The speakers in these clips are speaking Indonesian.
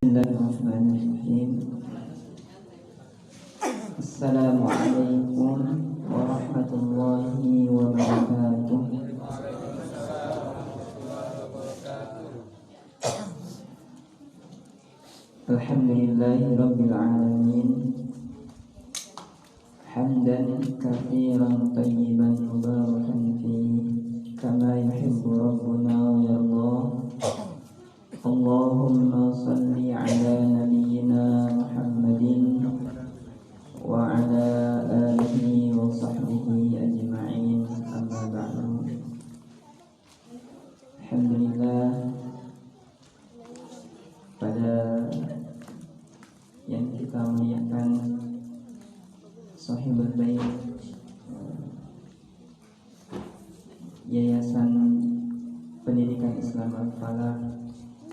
Bismillahirrahmanirrahim. Assalamualaikum warahmatullahi wabarakatuh. Alhamdulillahi rabbil alamin. Hamdan katsiran tayyiban mubarakan fihi kama yuhibbu rabbuna wa yardah. Allahumma salli ala nabiyyina Muhammadin wa ala alihi wa sahbihi ajma'in, amma ba'du. Alhamdulillah, pada yang kita muliakan Shahibul Bait, Yayasan Pendidikan Islam Al-Falah,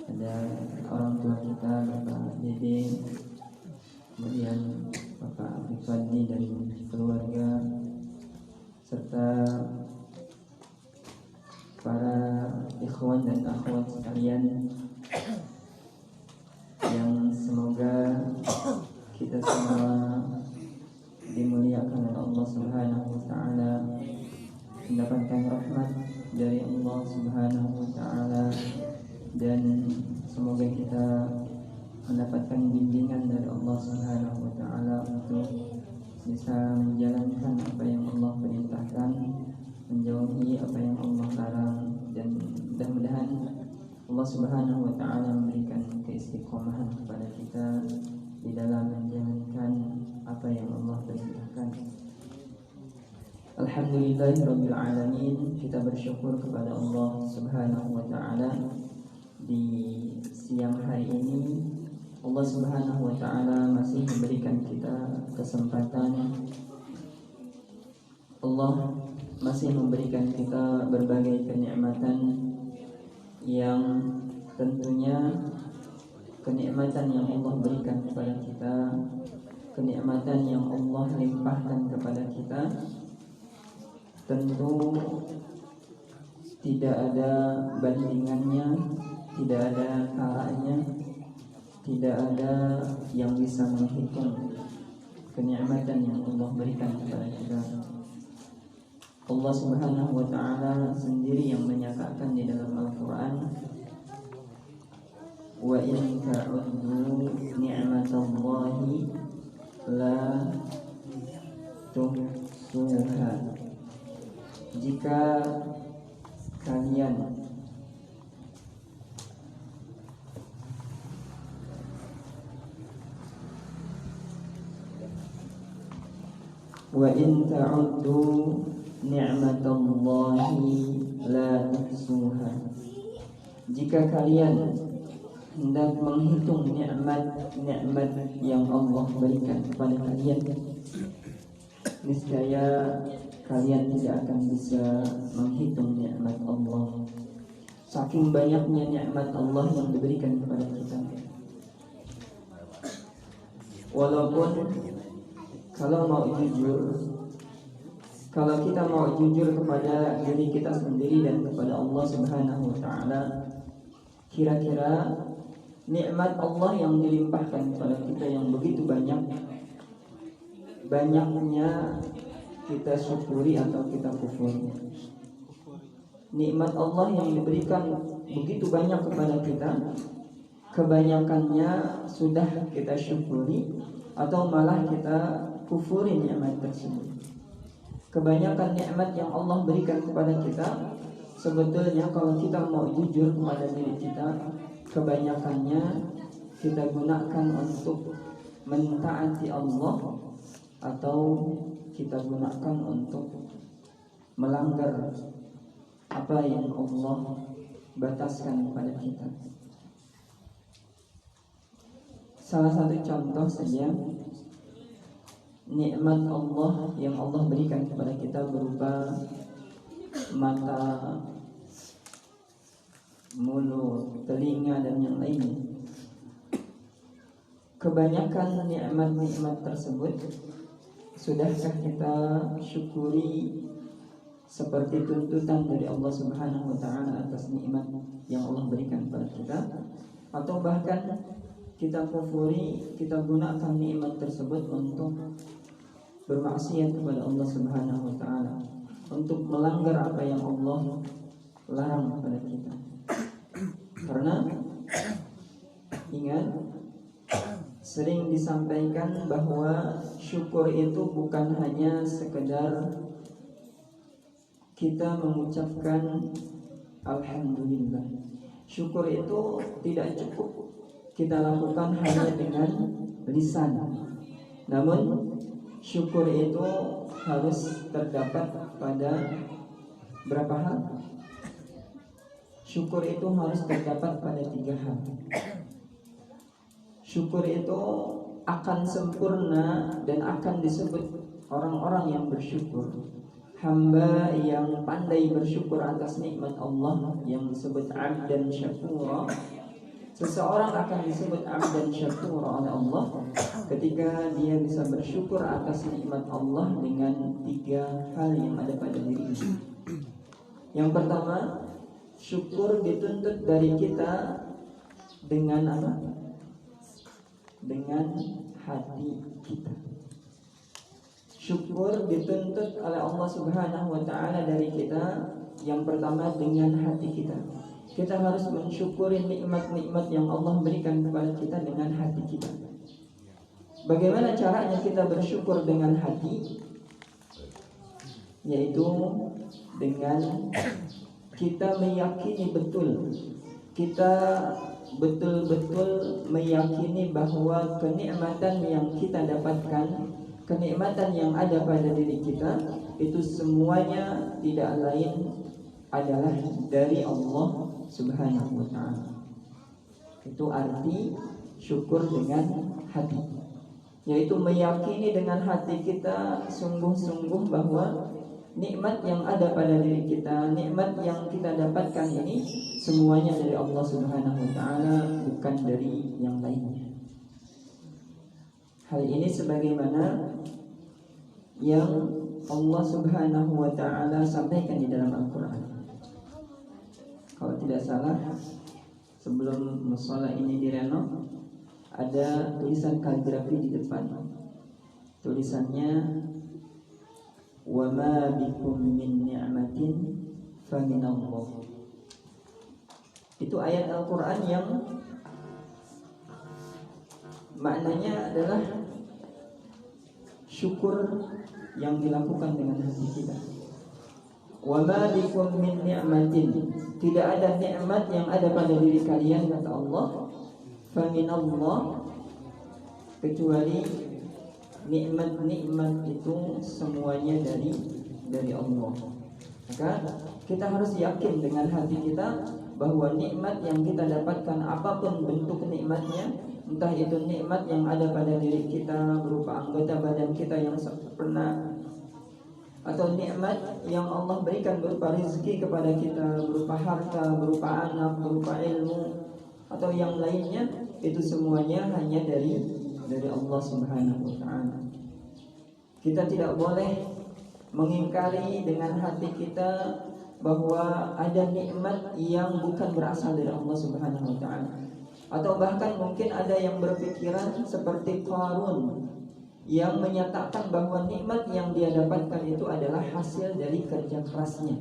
ada orang tua kita Bapak Dede, kemudian Bapak Abdul Fadli dan keluarga, serta para ikhwan dan akhwat sekalian yang semoga kita semua dimuliakan oleh Allah Subhanahu wa taala, mendapatkan rahmat dari Allah Subhanahu wa taala, dan semoga kita mendapatkan bimbingan dari Allah Subhanahu wa taala untuk bisa menjalankan apa yang Allah perintahkan, menjauhi apa yang Allah larang, dan mudah-mudahan Allah Subhanahu wa taala memberikan keistiqomahan kepada kita di dalam menjalankan apa yang Allah perintahkan. Alhamdulillahirabbil alamin, kita bersyukur kepada Allah Subhanahu wa taala. Di siang hari ini Allah Subhanahu wa taala masih memberikan kita kesempatan. Allah masih memberikan kita berbagai kenikmatan yang tentunya kenikmatan yang Allah berikan kepada kita, kenikmatan yang Allah limpahkan kepada kita, tentu tidak ada bandingannya, tidak ada kalanya, tidak ada yang bisa menghitung kenikmatan yang Allah berikan kepada kita. Allah Subhanahu wa taala sendiri yang menyatakan di dalam Al-Qur'an, wa in ta'uddu ni'matallahi la tuhsuha. Jika kalian wa in ta'uddu ni'matallahi la tuhsuha. Jika kalian hendak menghitung nikmat yang Allah berikan kepada kalian, niscaya kalian tidak akan bisa menghitung nikmat Allah. Saking banyaknya nikmat Allah yang diberikan kepada kita. Walaupun kalau kita mau jujur kepada diri kita sendiri dan kepada Allah Subhanahu wa taala, kira-kira nikmat Allah yang dilimpahkan kepada kita yang begitu banyaknya kita syukuri atau kita kufuri. Nikmat Allah yang diberikan begitu banyak kepada kita, kebanyakannya sudah kita syukuri atau malah kita kufuri nikmat tersebut. Kebanyakan nikmat yang Allah berikan kepada kita, sebetulnya kalau kita mau jujur kepada diri kita, kebanyakannya kita gunakan untuk mentaati Allah atau kita gunakan untuk melanggar apa yang Allah bataskan kepada kita. Salah satu contoh saja, nikmat Allah yang Allah berikan kepada kita berupa mata, mulut, telinga, dan yang lainnya. Kebanyakan nikmat-nikmat tersebut sudahkah kita syukuri seperti tuntutan dari Allah Subhanahu wa taala atas nikmat yang Allah berikan kepada kita, atau bahkan kita kufuri, kita gunakan nikmat tersebut untuk bermaksiat kepada Allah Subhanahu wa taala, untuk melanggar apa yang Allah larang kepada kita. Karena ingat, sering disampaikan bahwa syukur itu bukan hanya sekedar kita mengucapkan alhamdulillah. Syukur itu tidak cukup kita lakukan hanya dengan lisan. Namun syukur itu harus terdapat pada berapa hal? Syukur itu harus terdapat pada 3 hal. Syukur itu akan sempurna dan akan disebut orang-orang yang bersyukur, hamba yang pandai bersyukur atas nikmat Allah, yang disebut abdan syakura. Seseorang akan disebut abdan syakura oleh Allah ketika dia bisa bersyukur atas nikmat Allah dengan 3 hal yang ada pada dirinya. Yang pertama, syukur dituntut dari kita dengan apa? Dengan hati kita. Syukur dituntut oleh Allah Subhanahu wa taala dari kita yang pertama dengan hati kita. Kita harus mensyukuri nikmat-nikmat yang Allah berikan kepada kita dengan hati kita. Bagaimana caranya kita bersyukur dengan hati? Yaitu dengan kita meyakini betul, kita betul-betul meyakini bahwa kenikmatan yang kita dapatkan, kenikmatan yang ada pada diri kita, itu semuanya tidak lain adalah dari Allah Subhanahu wa ta'ala. Itu arti syukur dengan hati, yaitu meyakini dengan hati kita sungguh-sungguh bahwa nikmat yang ada pada diri kita, nikmat yang kita dapatkan ini semuanya dari Allah Subhanahu wa taala, bukan dari yang lainnya. Hal ini sebagaimana yang Allah Subhanahu wa taala sampaikan di dalam Al-Qur'an. Kalau tidak salah, sebelum mushola ini direnov, ada tulisan kaligrafi di depan. Tulisannya, wa ma bikum min ni'matin fa minallah. Itu ayat Al-Qur'an yang maknanya adalah syukur yang dilakukan dengan hati kita. Wa ma bikum min ni'matin, tidak ada nikmat yang ada pada diri kalian, kata Allah, fa minallah, kecuali nikmat-nikmat itu semuanya dari Allah. Maka kita harus yakin dengan hati kita bahwa nikmat yang kita dapatkan, apapun bentuk nikmatnya, entah itu nikmat yang ada pada diri kita berupa anggota badan kita yang sempurna, atau nikmat yang Allah berikan berupa rezeki kepada kita, berupa harta, berupa anak, berupa ilmu, atau yang lainnya, itu semuanya hanya dari Allah Subhanahu wa ta'ala. Kita tidak boleh mengingkari dengan hati kita bahwa ada nikmat yang bukan berasal dari Allah Subhanahu wa ta'ala. Atau bahkan mungkin ada yang berpikiran seperti Qarun, yang menyatakan bahwa nikmat yang dia dapatkan itu adalah hasil dari kerja kerasnya.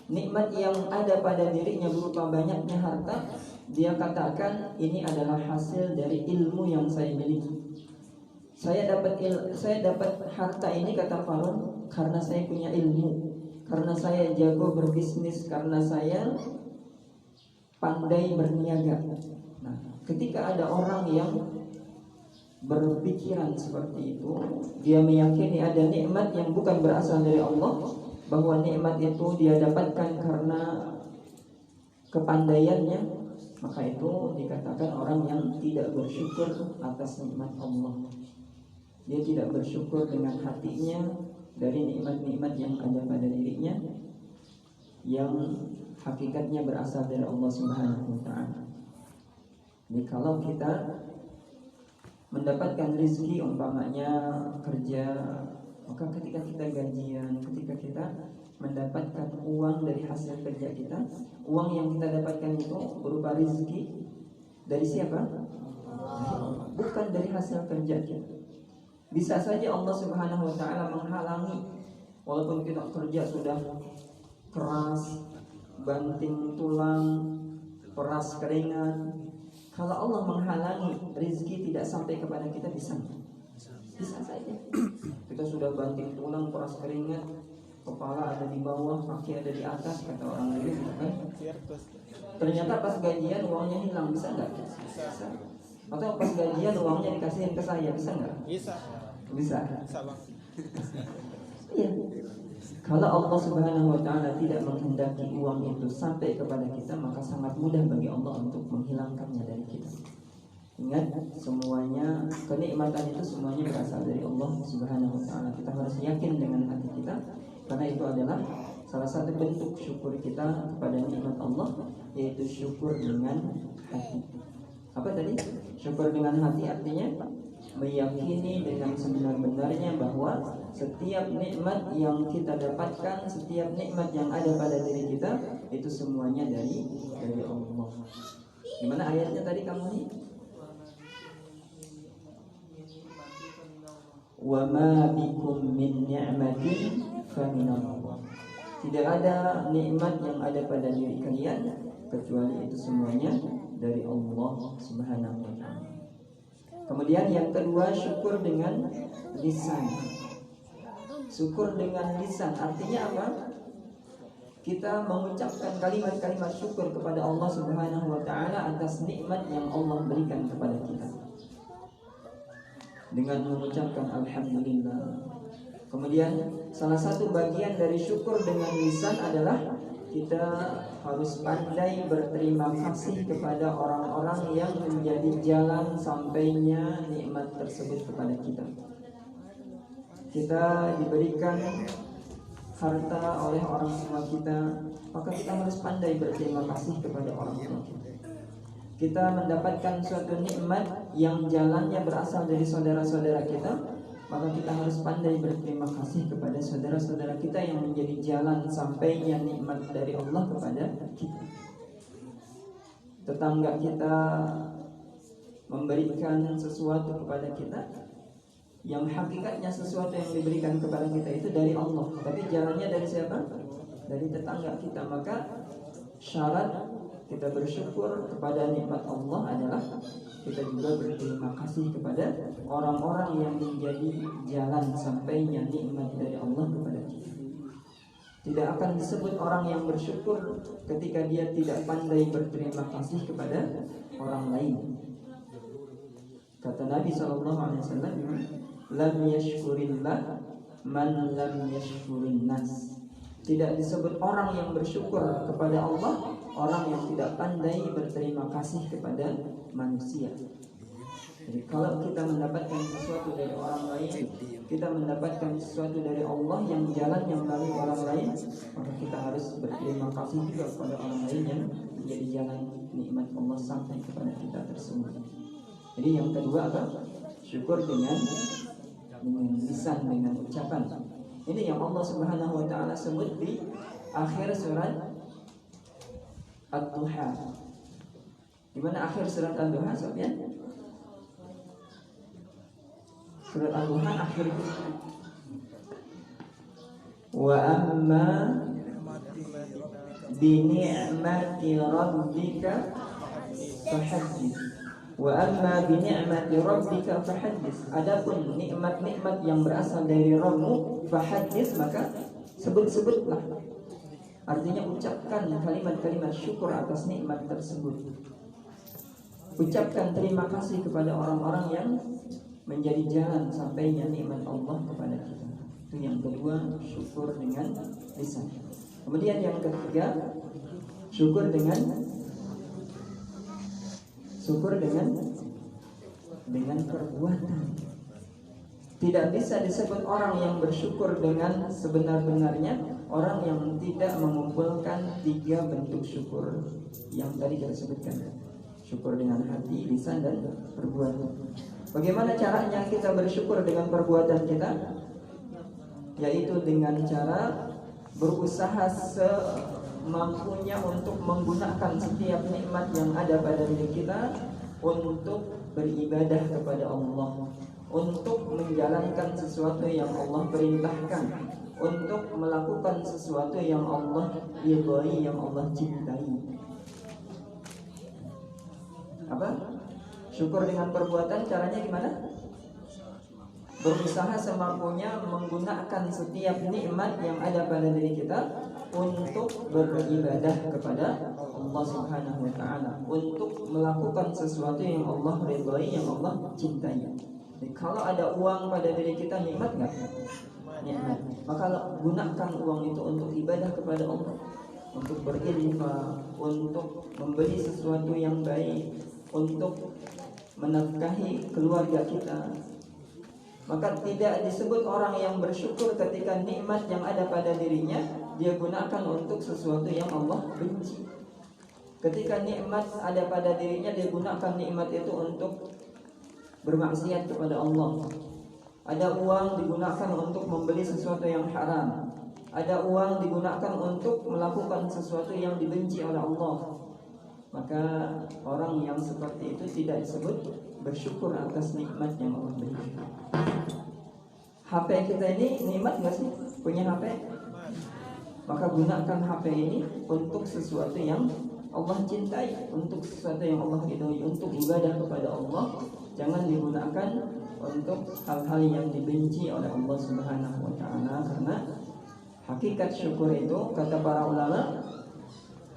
Nikmat yang ada pada dirinya berupa banyaknya harta, dia katakan ini adalah hasil dari ilmu yang saya miliki. Saya dapat harta ini, kata Qarun, karena saya punya ilmu, karena saya jago berbisnis, karena saya pandai berniaga. Nah, ketika ada orang yang berpikiran seperti itu, dia meyakini ada nikmat yang bukan berasal dari Allah, bahwa nikmat itu dia dapatkan karena kepandaiannya, maka itu dikatakan orang yang tidak bersyukur atas nikmat Allah. Dia tidak bersyukur dengan hatinya dari nikmat-nikmat yang ada pada dirinya, yang hakikatnya berasal dari Allah Subhanahu wa ta'ala. Jadi kalau kita mendapatkan rezeki, umpamanya kerja, maka ketika kita gajian, ketika kita mendapatkan uang dari hasil kerja kita, uang yang kita dapatkan itu berupa rezeki dari siapa? bukan dari hasil kerja kita. Bisa saja Allah Subhanahu wa taala menghalangi, walaupun kita kerja sudah keras, banting tulang, peras keringat. Kalau Allah menghalangi rezeki tidak sampai kepada kita, bisa saja. Kita sudah banting tulang, peras keringat, kepala ada di bawah, kaki ada di atas, kata orang dulu, kan? Ternyata pas gajian uangnya hilang, bisa nggak? Bisa. Atau pas gajian uangnya dikasihin ke saya, bisa nggak? Bisa. Iya. Kalau Allah Subhanahu wa taala tidak menghendaki uang itu sampai kepada kita, maka sangat mudah bagi Allah untuk menghilangkannya dari kita. Ingat, semuanya kenikmatan itu semuanya berasal dari Allah Subhanahu wa taala. Kita harus yakin dengan hati kita, karena itu adalah salah satu bentuk syukur kita kepada nikmat Allah, yaitu syukur dengan hati. Apa tadi? Syukur dengan hati artinya meyakini dengan sebenar-benarnya bahwa setiap nikmat yang kita dapatkan, setiap nikmat yang ada pada diri kita, itu semuanya dari Allah. Gimana ayatnya tadi kamu nih? Wa ma bikum min ni'matin faminallah. Tidak ada nikmat yang ada pada diri kalian kecuali itu semuanya dari Allah Subhanahu wa taala. Kemudian yang kedua, syukur dengan lisan. Syukur dengan lisan artinya apa? Kita mengucapkan kalimat-kalimat syukur kepada Allah Subhanahu wa taala atas nikmat yang Allah berikan kepada kita, dengan mengucapkan alhamdulillah. Kemudian salah satu bagian dari syukur dengan lisan adalah kita harus pandai berterima kasih kepada orang-orang yang menjadi jalan sampainya nikmat tersebut kepada kita. Kita diberikan harta oleh orang tua kita, maka kita harus pandai berterima kasih kepada orang tua kita. Kita mendapatkan suatu nikmat yang jalannya berasal dari saudara-saudara kita, maka kita harus pandai berterima kasih kepada saudara-saudara kita yang menjadi jalan sampainya nikmat dari Allah kepada kita. Tetangga kita memberikan sesuatu kepada kita, yang hakikatnya sesuatu yang diberikan kepada kita itu dari Allah, tapi jalannya dari siapa? Dari tetangga kita. Maka syarat kita bersyukur kepada nikmat Allah adalah kita juga berterima kasih kepada orang-orang yang menjadi jalan sampainya nikmat dari Allah kepada kita. Tidak akan disebut orang yang bersyukur ketika dia tidak pandai berterima kasih kepada orang lain. Kata Nabi SAW, lam yashkurillah man lam yashkurin nas. Tidak disebut orang yang bersyukur kepada Allah orang yang tidak pandai berterima kasih kepada manusia. Jadi kalau kita mendapatkan sesuatu dari orang lain, kita mendapatkan sesuatu dari Allah yang jalannya melalui orang lain, maka kita harus berterima kasih juga kepada orang lain yang menjadi jalan nikmat Allah sampai kepada kita tersebut. Jadi yang kedua apa? Syukur dengan lisan, dengan ucapan. Ini yang Allah Subhanahu wa taala sebut di akhir surat Ad-Duha. Di mana akhir surat Ad-Duha, Sofyan? Surat Ad-Duha akhir. Wa amma bi ni'mati rabbika fahaddits. Wa amma bi ni'mati rabbika fahaddits. Adapun nikmat-nikmat yang berasal dari Rabbmu, fahaddits, maka sebut-sebutlah. Artinya ucapkan kalimat-kalimat syukur atas nikmat tersebut. Ucapkan terima kasih kepada orang-orang yang menjadi jalan sampainya nikmat Allah kepada kita. Itu yang kedua, syukur dengan lisan. Kemudian yang ketiga, syukur dengan perbuatan. Tidak bisa disebut orang yang bersyukur dengan sebenar-benarnya orang yang tidak mengumpulkan tiga bentuk syukur yang tadi kita sebutkan. Syukur dengan hati, lisan, dan perbuatan. Bagaimana caranya kita bersyukur dengan perbuatan kita? Yaitu dengan cara berusaha semampunya untuk menggunakan setiap nikmat yang ada pada diri kita untuk beribadah kepada Allah, untuk menjalankan sesuatu yang Allah perintahkan, untuk melakukan sesuatu yang Allah ridhai, yang Allah cintai. Apa? Syukur dengan perbuatan, caranya gimana? Berusaha semampunya menggunakan setiap nikmat yang ada pada diri kita untuk beribadah kepada Allah Subhanahu wa taala, untuk melakukan sesuatu yang Allah ridhai, yang Allah cintai. Jadi, kalau ada uang pada diri kita, nikmat enggak? Nikmat. Maka gunakan uang itu untuk ibadah kepada Allah, untuk berinfak, untuk membeli sesuatu yang baik, untuk menafkahi keluarga kita. Maka tidak disebut orang yang bersyukur ketika nikmat yang ada pada dirinya dia gunakan untuk sesuatu yang Allah benci. Ketika nikmat ada pada dirinya, dia gunakan nikmat itu untuk bermaksiat kepada Allah. Ada uang digunakan untuk membeli sesuatu yang haram. Ada uang digunakan untuk melakukan sesuatu yang dibenci oleh Allah. Maka orang yang seperti itu tidak disebut bersyukur atas nikmat yang Allah berikan. HP kita ini nikmat nggak sih? Punya HP? Maka gunakan HP ini untuk sesuatu yang Allah cintai, untuk sesuatu yang Allah ridhoi, untuk ibadah kepada Allah. Jangan digunakan untuk hal-hal yang dibenci oleh Allah Subhanahu wa taala, karena hakikat syukur itu kata para ulama,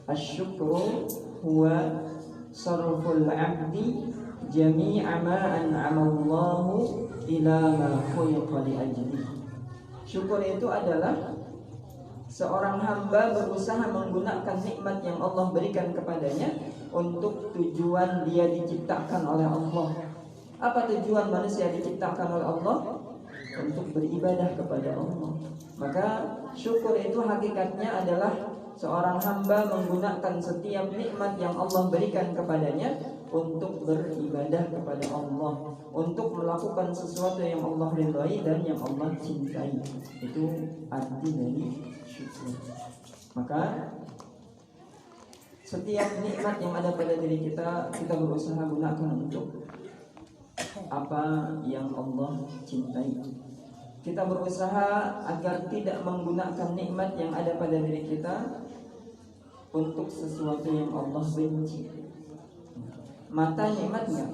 asyukru huwa sarful 'abdi jami'a ma an'ama Allahu ila ma khuliqa li ajlihi. Syukur itu adalah seorang hamba berusaha menggunakan nikmat yang Allah berikan kepadanya untuk tujuan dia diciptakan oleh Allah. Apa tujuan manusia diciptakan oleh Allah? Untuk beribadah kepada Allah. Maka syukur itu hakikatnya adalah seorang hamba menggunakan setiap nikmat yang Allah berikan kepadanya untuk beribadah kepada Allah, untuk melakukan sesuatu yang Allah ridhai dan yang Allah cintai. Itu arti dari syukur. Maka setiap nikmat yang ada pada diri kita, kita berusaha gunakan untuk apa yang Allah cintai. Kita berusaha agar tidak menggunakan nikmat yang ada pada diri kita untuk sesuatu yang Allah benci. Mata nikmatnya,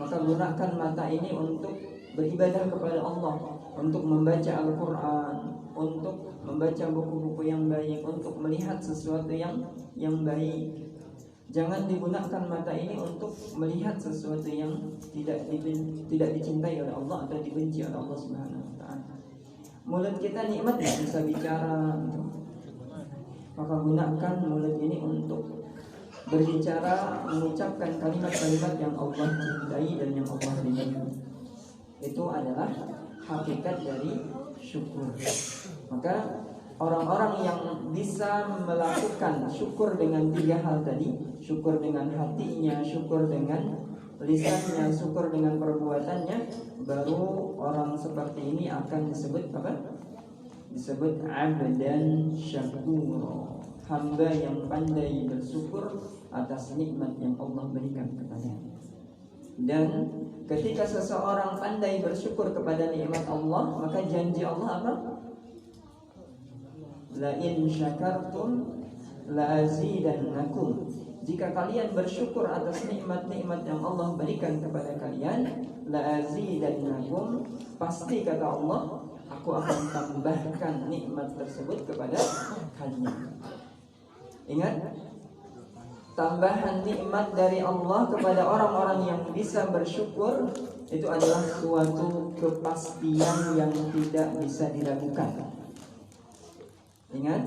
maka gunakan mata ini untuk beribadah kepada Allah, untuk membaca Al-Quran, untuk membaca buku-buku yang baik, untuk melihat sesuatu yang baik. Jangan digunakan mata ini untuk melihat sesuatu yang tidak dicintai oleh Allah atau dibenci oleh Allah Subhanahu wa taala. Mulut kita nikmat, bisa bicara, maka gunakan mulut ini untuk berbicara, mengucapkan kalimat-kalimat yang Allah cintai dan yang Allah ridhai. Itu adalah hakikat dari syukur. Maka orang-orang yang bisa melakukan syukur dengan tiga hal tadi, syukur dengan hatinya, syukur dengan lisannya, syukur dengan perbuatannya, baru orang seperti ini akan disebut apa? Disebut abdan syakur, hamba yang pandai bersyukur atas nikmat yang Allah berikan kepadanya. Dan ketika seseorang pandai bersyukur kepada nikmat Allah, maka janji Allah apa? La in syakartum la azidannakum. Jika kalian bersyukur atas nikmat-nikmat yang Allah berikan kepada kalian, la azidannakum, pasti kata Allah, aku akan tambahkan nikmat tersebut kepada kalian. Ingat, tambahan nikmat dari Allah kepada orang-orang yang bisa bersyukur itu adalah suatu kepastian yang tidak bisa diragukan. Ingat,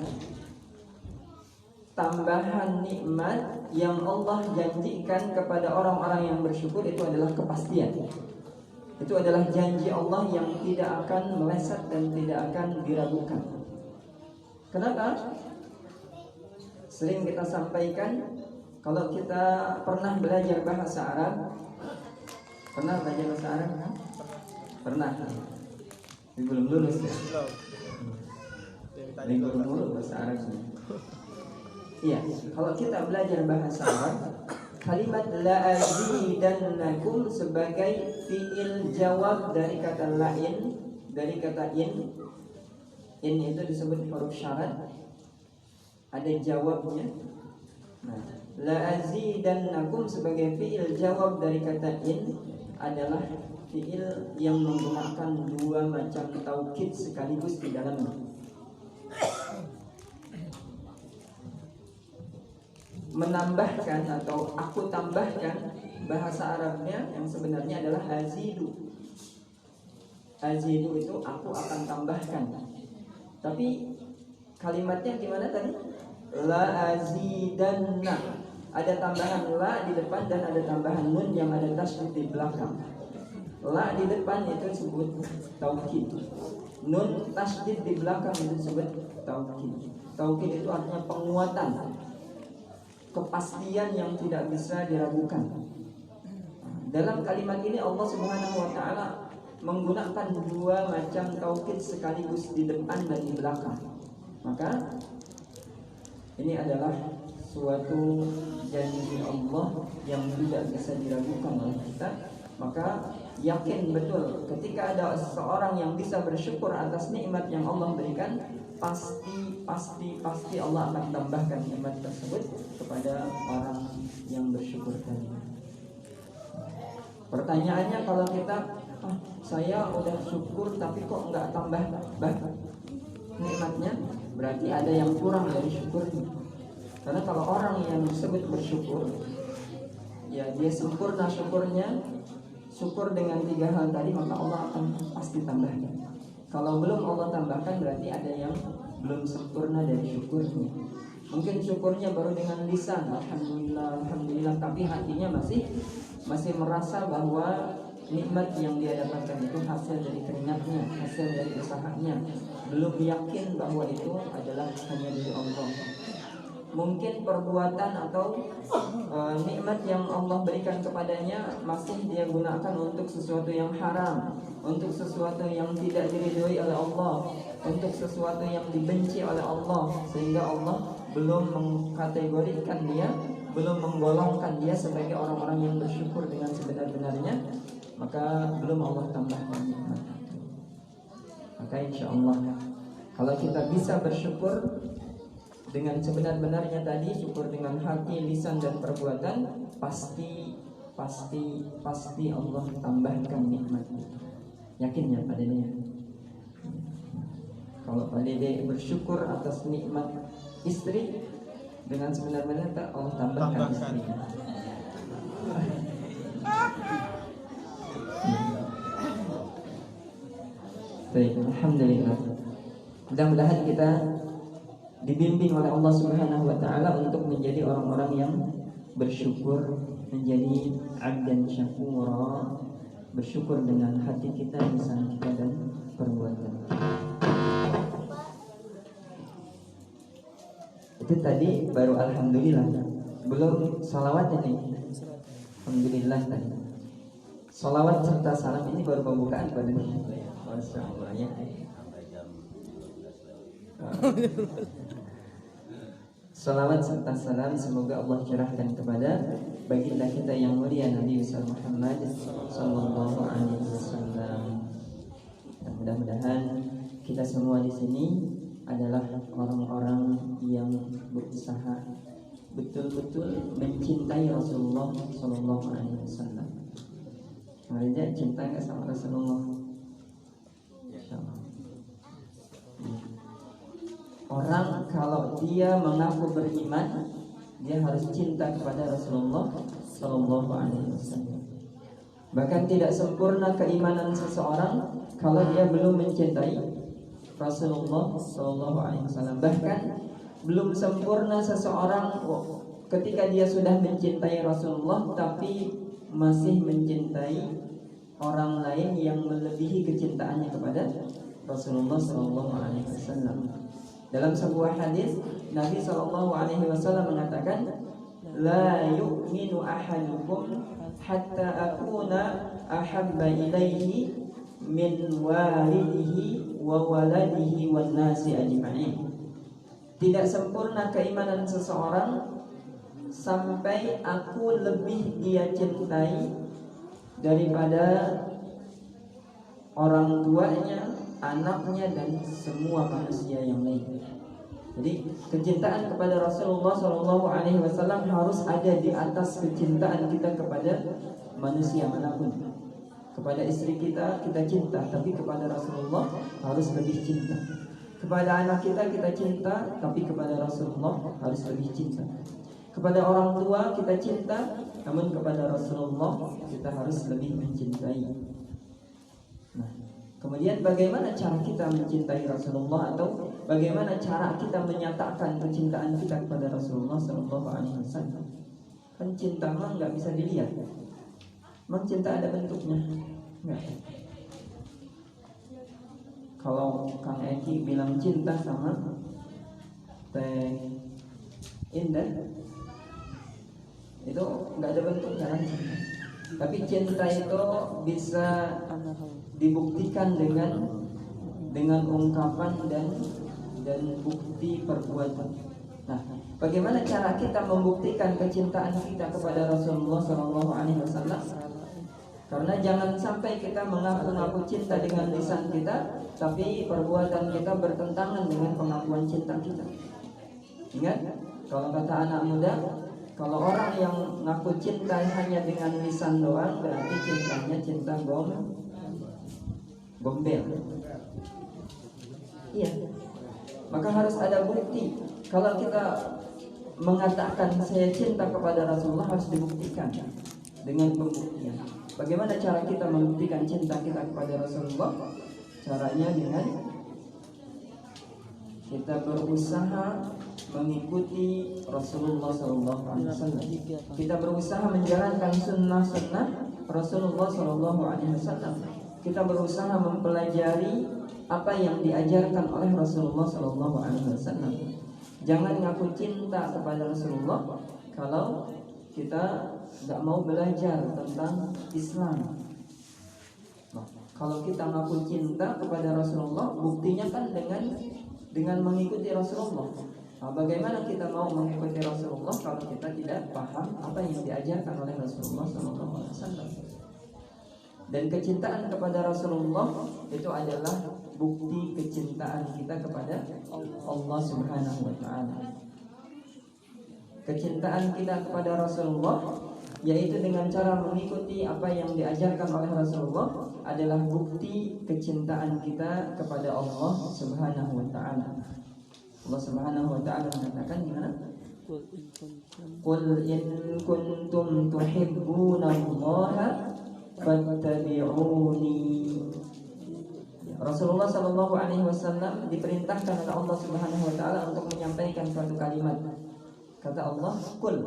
tambahan nikmat yang Allah janjikan kepada orang-orang yang bersyukur itu adalah kepastian. Itu adalah janji Allah yang tidak akan meleset dan tidak akan diragukan. Kenapa? Sering kita sampaikan, kalau kita pernah belajar bahasa Arab, pernah belajar bahasa Arab kan? Pernah. Belum lulus ya? Belum lulus bahasa Arab. Iya, kalau kita belajar bahasa Arab, kalimat la azidannakum sebagai fiil jawab dari kata lain, dari kata in. In itu disebut huruf syarat, ada jawabnya. Nah, la azidannakum sebagai fiil jawab dari kata in adalah fiil yang menggunakan dua macam taukid sekaligus di dalamnya. Menambahkan atau aku tambahkan, bahasa Arabnya yang sebenarnya adalah azidu. Azidu itu aku akan tambahkan. Tapi kalimatnya gimana tadi? La azidanna. Ada tambahan la di depan dan ada tambahan nun yang ada tasydid di belakang. La di depan itu disebut taukid. Nun tasydid di belakang itu disebut taukid. Taukid itu artinya penguatan, kepastian yang tidak bisa diragukan. Dalam kalimat ini Allah Subhanahu wa taala menggunakan dua macam taukid sekaligus di depan dan di belakang. Maka ini adalah suatu janji Allah yang tidak bisa diragukan oleh kita. Maka yakin betul ketika ada seseorang yang bisa bersyukur atas nikmat yang Allah berikan, pasti Allah akan tambahkan nikmat tersebut kepada orang yang bersyukur tadi. Pertanyaannya, kalau kita saya udah syukur tapi kok nggak tambah nikmatnya, berarti ada yang kurang dari syukurnya. Karena kalau orang yang disebut bersyukur, ya dia sempurna syukurnya, syukur dengan tiga hal tadi, maka Allah akan pasti tambahkan. Kalau belum Allah tambahkan, berarti ada yang belum sempurna dari syukurnya. Mungkin syukurnya baru dengan lisan, alhamdulillah, alhamdulillah, tapi hatinya masih merasa bahwa nikmat yang dia dapatkan itu hasil dari keringatnya, hasil dari usahanya. Belum yakin bahwa itu adalah hanya dari Allah. Mungkin perbuatan atau nikmat yang Allah berikan kepadanya masih dia gunakan untuk sesuatu yang haram, untuk sesuatu yang tidak diridhoi oleh Allah, untuk sesuatu yang dibenci oleh Allah, sehingga Allah belum mengkategorikan dia, belum menggolongkan dia sebagai orang-orang yang bersyukur dengan sebenar-benarnya, maka belum Allah tambahkan nikmat. Maka insya Allah kalau kita bisa bersyukur dengan sebenar-benarnya tadi, syukur dengan hati, lisan dan perbuatan, pasti Allah tambahkan nikmat. Yakin ya Pak Dede? Kalau Pak Dede bersyukur atas nikmat istri, dengan sebenar-benarnya Allah tambahkan istrinya. Baik, alhamdulillah. Mudah-mudahan kita dibimbing oleh Allah Subhanahu wa taala untuk menjadi orang-orang yang bersyukur, menjadi abdan syakura, bersyukur dengan hati kita, lisan kita dan perbuatan. Itu tadi baru alhamdulillah, belum salawatnya nih. Alhamdulillah tadi. Salawat serta salam ini baru pembukaan pada nih. Masyaallah ya. Salawat serta salam semoga Allah curahkan kepada baginda kita yang mulia Nabi Muhammad sallallahu alaihi wasallam. Dan mudah-mudahan kita semua di sini adalah orang-orang yang berusaha betul-betul mencintai Rasulullah sallallahu alaihi wasallam. Makanya cinta enggak sama Rasulullah? Insyaallah. Orang kalau dia mengaku beriman, dia harus cinta kepada Rasulullah sallallahu alaihi wasallam. Bahkan tidak sempurna keimanan seseorang kalau dia belum mencintai Rasulullah sallallahu alaihi wasallam. Bahkan belum sempurna seseorang ketika dia sudah mencintai Rasulullah tapi masih mencintai orang lain yang melebihi kecintaannya kepada Rasulullah sallallahu alaihi wasallam. Dalam sebuah hadis Nabi sallallahu alaihi wasallam mengatakan, la yu'minu ahadukum hatta akuna ahabba ilaihi min walidihi wa waladihi wan nasi ajma'in. Tidak sempurna keimanan seseorang sampai aku lebih dia cintai daripada orang tuanya, anaknya, dan semua manusia yang lain. Jadi kecintaan kepada Rasulullah SAW harus ada di atas kecintaan kita kepada manusia manapun. Kepada istri kita cinta, tapi kepada Rasulullah harus lebih cinta. Kepada anak kita cinta, tapi kepada Rasulullah harus lebih cinta. Kepada orang tua kita cinta, namun kepada Rasulullah kita harus lebih mencintai. Nah, kemudian bagaimana cara kita mencintai Rasulullah, atau bagaimana cara kita menyatakan kecintaan kita kepada Rasulullah SAW? Kan cinta mah nggak bisa dilihat. Memang cinta ada bentuknya? Enggak. Kalau Kang Eki bilang cinta sama Teh Indah, itu nggak ada bentuknya kan? Tapi cinta itu bisa dibuktikan dengan ungkapan dan bukti perbuatan. Nah, bagaimana cara kita membuktikan kecintaan kita kepada Rasulullah SAW? Karena jangan sampai kita mengaku-ngaku cinta dengan lisan kita, tapi perbuatan kita bertentangan dengan pengakuan cinta kita. Ingat, kalau kata anak muda, kalau orang yang ngaku cinta hanya dengan lisan doang, berarti cintanya cinta gombel. Iya. Maka harus ada bukti. Kalau kita mengatakan saya cinta kepada Rasulullah, harus dibuktikan dengan pembuktian. Bagaimana cara kita membuktikan cinta kita kepada Rasulullah? Caranya dengan kita berusaha mengikuti Rasulullah SAW. Kita berusaha menjalankan sunnah-sunnah Rasulullah SAW. Kita berusaha mempelajari apa yang diajarkan oleh Rasulullah SAW. Jangan ngaku cinta kepada Rasulullah kalau kita nggak mau belajar tentang Islam. Nah, kalau kita ngaku cinta kepada Rasulullah, buktinya kan dengan mengikuti Rasulullah. Nah, bagaimana kita mau mengikuti Rasulullah kalau kita tidak paham apa yang diajarkan oleh Rasulullah SAW? Dan kecintaan kepada Rasulullah itu adalah bukti kecintaan kita kepada Allah Subhanahu wa Ta'ala. Kecintaan kita kepada Rasulullah, yaitu dengan cara mengikuti apa yang diajarkan oleh Rasulullah, adalah bukti kecintaan kita kepada Allah Subhanahu wa Ta'ala. Allah Subhanahu wa Ta'ala mengatakan gimana? Qul in kuntum tuhibbunallaha fattabi'uni. Rasulullah SAW diperintahkan oleh Allah Subhanahu wa Ta'ala untuk menyampaikan suatu kalimat. Kata Allah, "Qul,"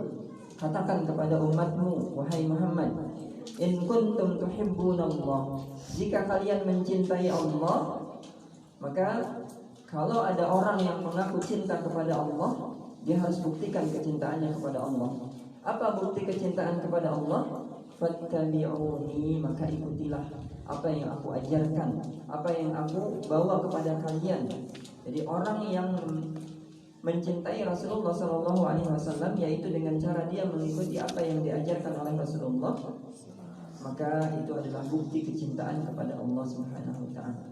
katakan kepada umatmu, wahai Muhammad, in kuntum tuhibbunallah, jika kalian mencintai Allah, maka kalau ada orang yang mengaku cinta kepada Allah, dia harus buktikan kecintaannya kepada Allah. Apa bukti kecintaan kepada Allah? Fattabi'uni, maka ikutilah apa yang aku ajarkan, apa yang aku bawa kepada kalian. Jadi orang yang mencintai Rasulullah SAW, yaitu dengan cara dia mengikuti apa yang diajarkan oleh Rasulullah, maka itu adalah bukti kecintaan kepada Allah Subhanahu wa Ta'ala.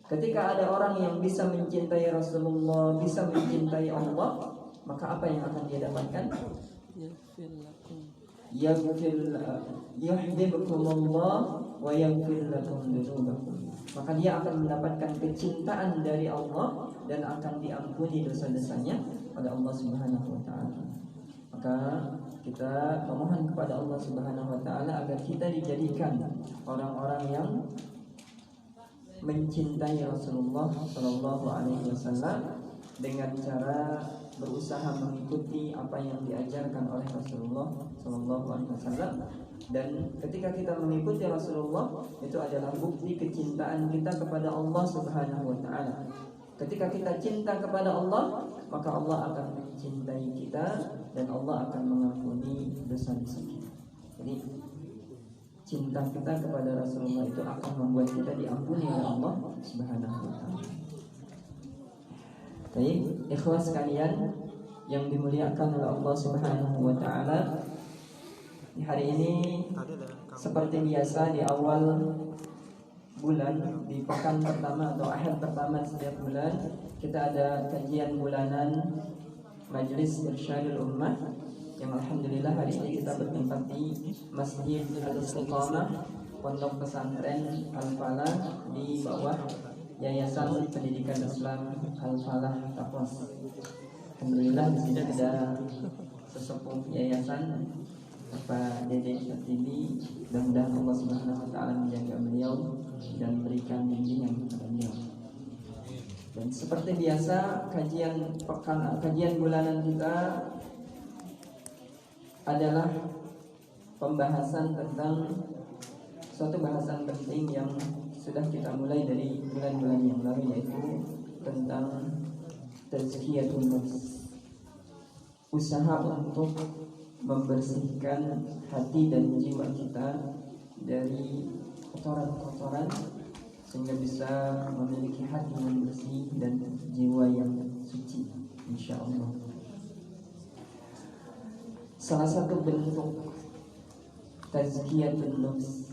Ketika ada orang yang bisa mencintai Rasulullah, bisa mencintai Allah, maka apa yang akan dia dapatkan? Yuhibbukumullah wa yaghfir lakum dzunubakum. Maka dia akan mendapatkan kecintaan dari Allah dan akan diampuni dosa-dosanya oleh Allah Subhanahu wa Ta'ala. Maka kita memohon kepada Allah Subhanahu wa Ta'ala agar kita dijadikan orang-orang yang mencintai Rasulullah Sallallahu Alaihi Wasallam dengan cara berusaha mengikuti apa yang diajarkan oleh Rasulullah Sallallahu Alaihi Wasallam. Dan ketika kita mengikuti Rasulullah, itu adalah bukti kecintaan kita kepada Allah Subhanahu wa Ta'ala. Ketika kita cinta kepada Allah, maka Allah akan mencintai kita dan Allah akan mengampuni dosa-dosa kita. Jadi cinta kita kepada Rasulullah itu akan membuat kita diampuni oleh Allah Subhanahu wa Ta'ala. Baik, ikhwas sekalian, yang dimuliakan oleh Allah Subhanahu wa taala. Di hari ini seperti biasa di awal bulan, di pekan pertama atau akhir pertama setiap bulan, kita ada kajian bulanan Majelis Irsyadul Ummah yang alhamdulillah hari ini kita bertempat di Masjid Al-Istiqamah Pondok Pesantren Al-Falah di bawah Yayasan Pendidikan Islam Al-Falah Tapos. Alhamdulillah di sini ada sesepuh yayasan Bapak Dede Syatibi. Mudah-mudahan Allah Subhanahu wa taala menjaga beliau dan berikan bimbingan kepada beliau. Dan seperti biasa kajian bulanan kita adalah pembahasan tentang suatu bahasan penting yang sudah kita mulai dari bulan-bulan yang lalu, yaitu tentang tazkiyatun nafs, usaha untuk membersihkan hati dan jiwa kita dari kotoran-kotoran sehingga bisa memiliki hati yang bersih dan jiwa yang suci, insyaallah. Salah satu bentuk tazkiyatun nafs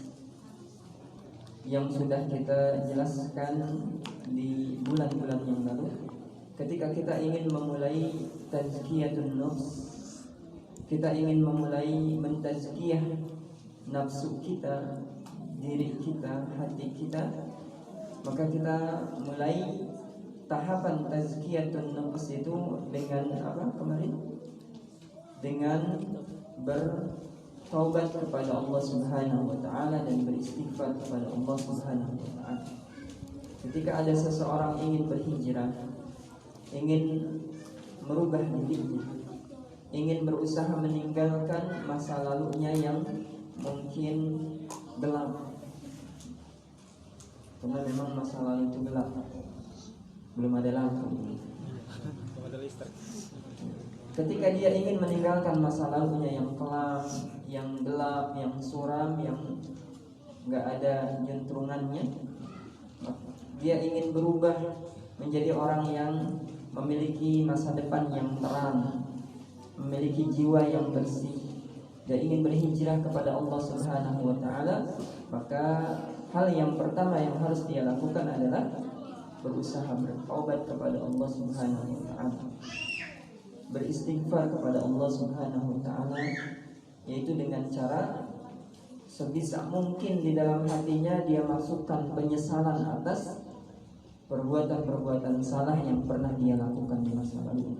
yang sudah kita jelaskan di bulan-bulan yang lalu, ketika kita ingin memulai tazkiyatun nafs, kita ingin memulai mentazkiyah nafsu kita, diri kita, hati kita, maka kita mulai tahapan tazkiyatun nafs itu dengan apa kemarin? Dengan bertaubat kepada Allah Subhanahu wa taala dan beristighfar kepada Allah Subhanahu wa taala. Ketika ada seseorang ingin berhijrah, ingin merubah dirinya, ingin berusaha meninggalkan masa lalunya yang mungkin gelap, karena memang masa lalu itu gelap, belum ada lampu. Ketika dia ingin meninggalkan masa lalunya yang kelam, yang gelap, yang suram, yang nggak ada jentrungannya, dia ingin berubah menjadi orang yang memiliki masa depan yang terang, memiliki jiwa yang bersih, dia ingin berhijrah kepada Allah Subhanahu wa taala, maka hal yang pertama yang harus dia lakukan adalah berusaha bertaubat kepada Allah Subhanahu wa taala, beristighfar kepada Allah Subhanahu wa taala, yaitu dengan cara sebisa mungkin di dalam hatinya dia masukkan penyesalan atas perbuatan-perbuatan salah yang pernah dia lakukan di masa lalu.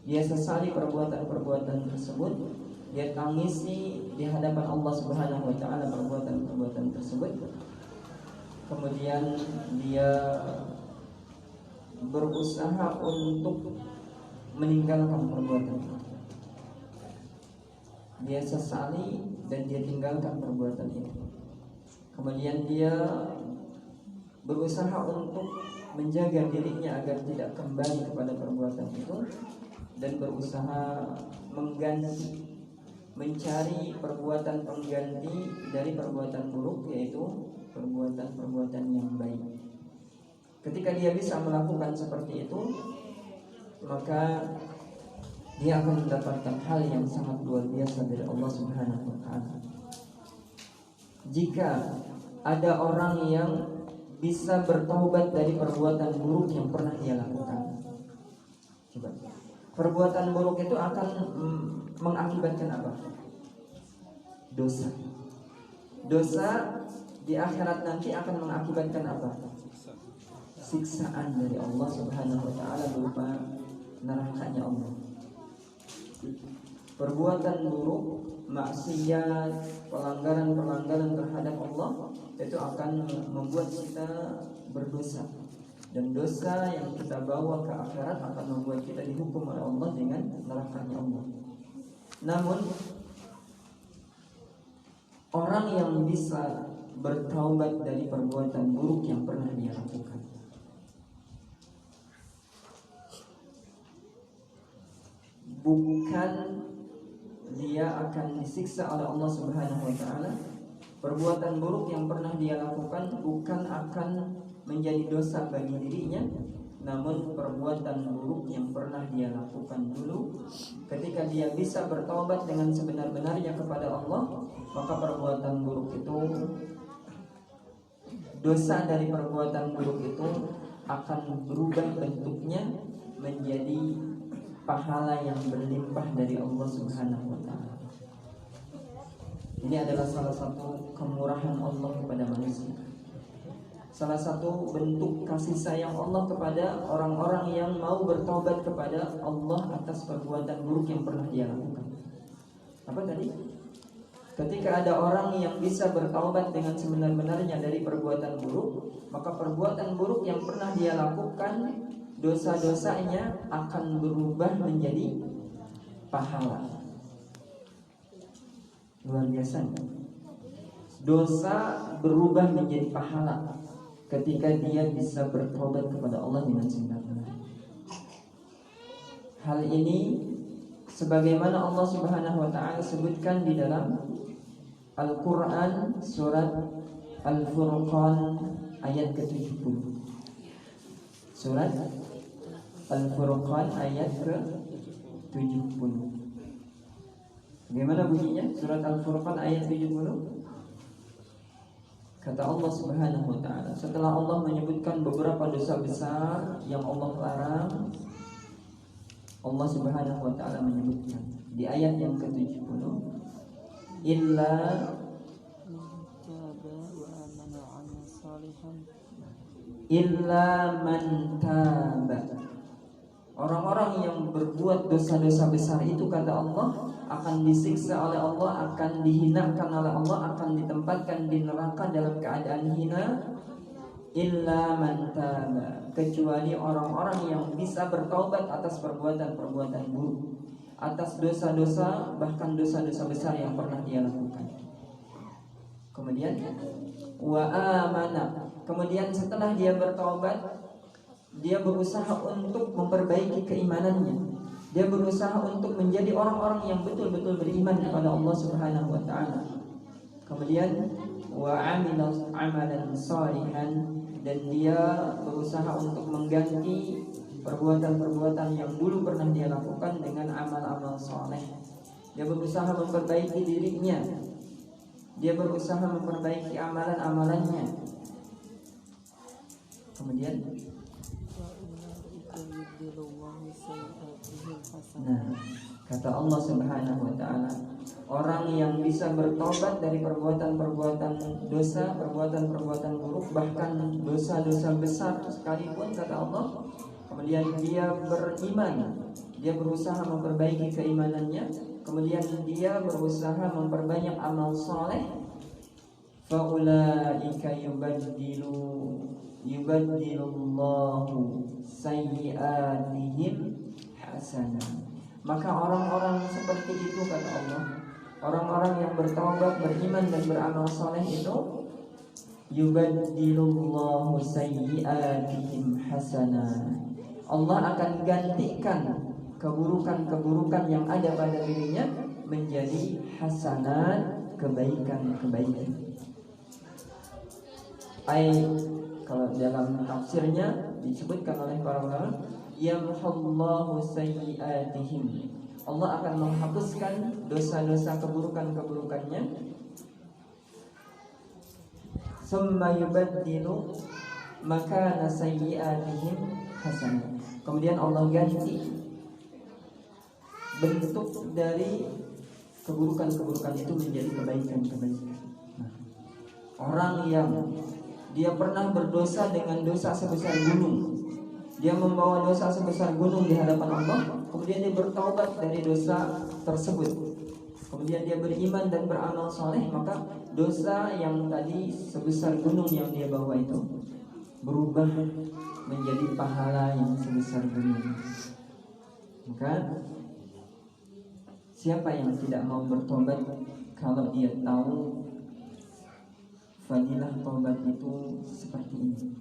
Dia sesali perbuatan-perbuatan tersebut, dia tangisi di hadapan Allah Subhanahu wa taala perbuatan-perbuatan tersebut. Kemudian dia berusaha untuk meninggalkan perbuatan itu. Dia sesali dan dia tinggalkan perbuatan itu. Kemudian dia berusaha untuk menjaga dirinya agar tidak kembali kepada perbuatan itu, dan berusaha mengganti, mencari perbuatan pengganti dari perbuatan buruk, yaitu perbuatan-perbuatan yang baik. Ketika dia bisa melakukan seperti itu, maka dia akan mendapatkan hal yang sangat luar biasa dari Allah Subhanahu wa taala. Jika ada orang yang bisa bertaubat dari perbuatan buruk yang pernah dia lakukan, coba, perbuatan buruk itu akan mengakibatkan apa? Dosa. Dosa di akhirat nanti akan mengakibatkan apa? Siksaan dari Allah Subhanahu wa taala berupa nerakanya Allah. Perbuatan buruk, maksiat, pelanggaran-pelanggaran terhadap Allah itu akan membuat kita berdosa, dan dosa yang kita bawa ke akhirat akan membuat kita dihukum oleh Allah dengan nerakanya Allah. Namun orang yang bisa bertaubat dari perbuatan buruk yang pernah dia lakukan, bukan dia akan disiksa oleh Allah Subhanahu wa taala. Perbuatan buruk yang pernah dia lakukan bukan akan menjadi dosa bagi dirinya, namun perbuatan buruk yang pernah dia lakukan dulu, ketika dia bisa bertobat dengan sebenar-benarnya kepada Allah, maka perbuatan buruk itu, dosa dari perbuatan buruk itu akan berubah bentuknya menjadi pahala yang berlimpah dari Allah Subhanahu wa Ta'ala. Ini adalah salah satu kemurahan Allah kepada manusia, salah satu bentuk kasih sayang Allah kepada orang-orang yang mau bertobat kepada Allah atas perbuatan buruk yang pernah dia lakukan. Apa tadi? Ketika ada orang yang bisa bertaubat dengan sebenar-benarnya dari perbuatan buruk, maka perbuatan buruk yang pernah dia lakukan, dosa-dosanya akan berubah menjadi pahala. Luar biasa. Dosa berubah menjadi pahala ketika dia bisa bertobat kepada Allah dengan sebenar-benarnya. Hal ini sebagaimana Allah Subhanahu wa Ta'ala sebutkan di dalam Al-Quran surat Al-Furqan ayat ke-70. Surat Al-Furqan ayat ke-70. Bagaimana bunyinya? Surat Al-Furqan ayat 70. Kata Allah Subhanahu wa Ta'ala, setelah Allah menyebutkan beberapa dosa besar yang Allah larang, Allah Subhanahu wa Ta'ala menyebutkan di ayat yang ke-70, illa man taba. Orang-orang yang berbuat dosa-dosa besar itu, kata Allah, akan disiksa oleh Allah, akan dihinakan oleh Allah, akan ditempatkan di neraka dalam keadaan hina. Illa man taba, kecuali orang-orang yang bisa bertaubat atas perbuatan-perbuatan buruk, atas dosa-dosa, bahkan dosa-dosa besar yang pernah dia lakukan. Kemudian wa amana, kemudian setelah dia bertaubat, dia berusaha untuk memperbaiki keimanannya. Dia berusaha untuk menjadi orang-orang yang betul-betul beriman kepada Allah Subhanahu wa Ta'ala. Kemudian wa amila amalan salihan, dan dia berusaha untuk mengganti perbuatan-perbuatan yang dulu pernah dia lakukan dengan amal-amal soleh. Dia berusaha memperbaiki dirinya, dia berusaha memperbaiki amalan-amalannya. Kemudian kata Allah Subhanahu wa Ta'ala, orang yang bisa bertobat dari perbuatan-perbuatan dosa, perbuatan-perbuatan buruk, bahkan dosa-dosa besar sekalipun, kata Allah, kemudian dia beriman, dia berusaha memperbaiki keimanannya, kemudian dia berusaha memperbanyak amal soleh, faulaika yubaddilullahu sayyi'atihim hasanah. Maka orang-orang seperti itu, kata Allah, orang-orang yang bertaubat, beriman dan beramal soleh itu, yubaddilullahu sayyi'atihim hasanah, Allah akan gantikan keburukan-keburukan yang ada pada dirinya menjadi hasanat, kebaikan-kebaikan. Kalau dalam tafsirnya disebutkan oleh para ulama, yamhullahu sayyi'atihim, Allah akan menghapuskan dosa-dosa keburukan-keburukannya, summa yubaddilu makana sayyi'atihim hasanah, kemudian Allah ganti bentuk dari keburukan-keburukan itu menjadi kebaikan-kebaikan. Orang yang dia pernah berdosa dengan dosa sebesar gunung, dia membawa dosa sebesar gunung di hadapan Allah, kemudian dia bertaubat dari dosa tersebut, kemudian dia beriman dan beramal soleh, maka dosa yang tadi sebesar gunung yang dia bawa itu berubah menjadi pahala yang sebesar gunung. Maka siapa yang tidak mau bertobat kalau dia tahu fadilah taubat itu seperti ini?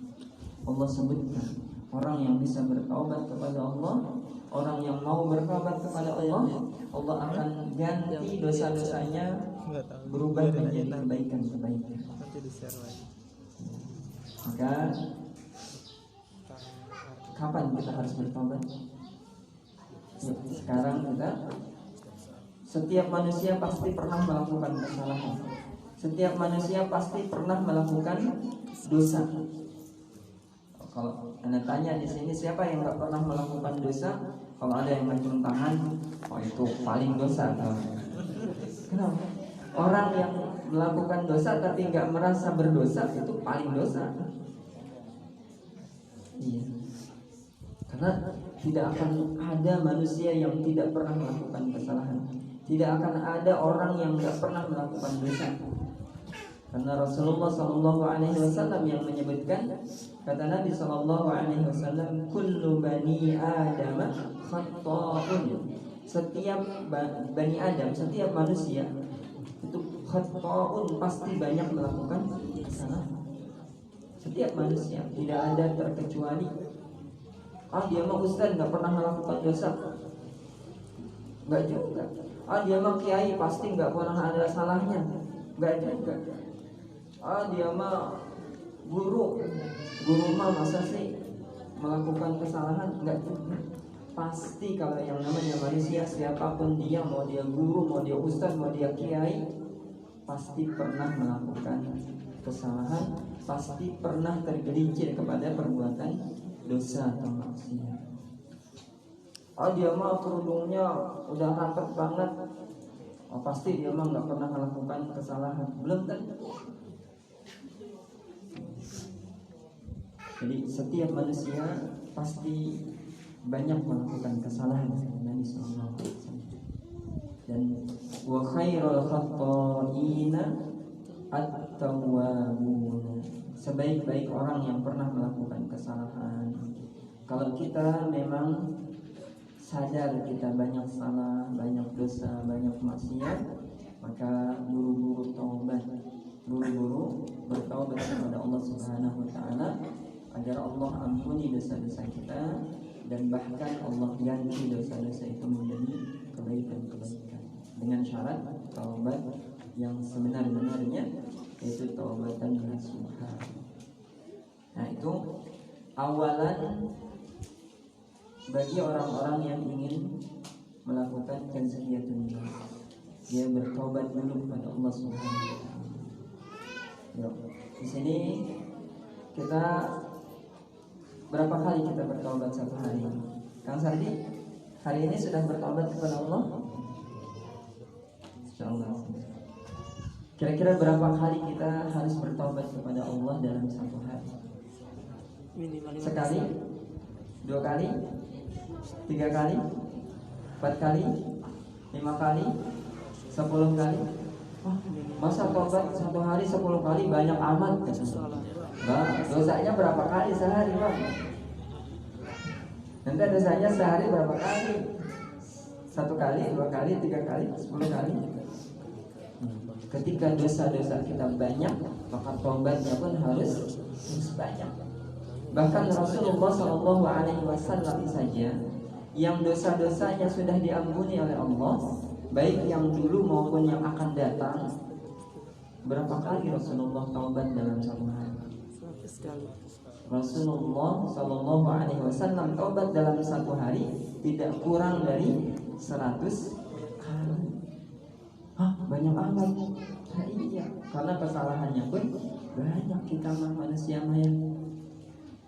Allah sebutkan orang yang bisa bertaubat kepada Allah, orang yang mau bertobat kepada Allah, Allah akan ganti dosa-dosanya berubah menjadi kebaikan-kebaikan. Maka Kapan kita harus bertobat? Ya, sekarang kita, setiap manusia pasti pernah melakukan kesalahan. Setiap manusia pasti pernah melakukan dosa. Kalau Anda tanya di sini siapa yang nggak pernah melakukan dosa, kalau ada yang ngacung tangan, oh itu paling dosa. Kenapa? Orang yang melakukan dosa tapi nggak merasa berdosa itu paling dosa. Iya. Karena tidak akan ada manusia yang tidak pernah melakukan kesalahan. Tidak akan ada orang yang nggak pernah melakukan dosa. Karena Rasulullah SAW yang menyebutkan, kata Nabi SAW, kullu bani Adam khata'un. Setiap bani Adam, setiap manusia itu khata'un, pasti banyak melakukan kesalahan. Setiap manusia, tidak ada terkecuali. Dia mah ustaz nggak pernah melakukan dosa, nggak juga. Dia mah kiai pasti nggak pernah ada salahnya, nggak juga. Dia mah guru mah masa sih melakukan kesalahan, nggak juga. Pasti kalau yang namanya manusia, siapapun dia, mau dia guru, mau dia ustaz, mau dia kiai, pasti pernah melakukan kesalahan, pasti pernah tergelincir kepada perbuatan dosa atau maksiat. Dia mah kerudungnya udah rapat banget, pasti dia mah nggak pernah melakukan kesalahan. Belum tentu. Jadi setiap manusia pasti banyak melakukan kesalahan. Nabi sallallahu alaihi wasallam. Dan wa khairul khata'ina at-tawwabun. Sebaik-baik orang yang pernah melakukan kesalahan. Kalau kita memang sadar kita banyak salah, banyak dosa, banyak maksiat, maka buru-buru taubat, buru-buru bertaubat kepada Allah Subhanahu wa taala agar Allah ampuni dosa-dosa kita dan bahkan Allah ganti dosa-dosa itu menjadi kebaikan-kebaikan dengan syarat taubat yang sebenar-benarnya, yaitu taubatan nasuha. Nah, itu awalan bagi orang-orang yang ingin melakukan tazkiyatun nafs. Dia bertobat dulu kepada Allah Subhanahu wa taala. Di sini kita berapa kali kita bertobat satu hari? Kang Sardi, hari ini sudah bertobat kepada Allah? Insyaallah. Kira-kira berapa kali kita harus bertobat kepada Allah dalam satu hari? Sekali? 2 kali? 3 kali? 4 kali? 5 kali? 10 kali? Masa tobat satu hari 10 kali banyak amat? Bang, dosanya berapa kali sehari, Bang? Nanti dosanya sehari berapa kali? 1 kali, 2 kali, 3 kali, 10 kali. Ketika dosa-dosa kita banyak, maka tobatnya pun harus banyak. Bahkan Rasulullah SAW saja yang dosa-dosanya sudah diampuni oleh Allah, baik yang dulu maupun yang akan datang, berapa kali Rasulullah taubat dalam satu hari? Rasulullah SAW taubat dalam satu hari tidak kurang dari 100 kali. Banyak amat. Iya, karena kesalahannya pun banyak. Kita manusia maya.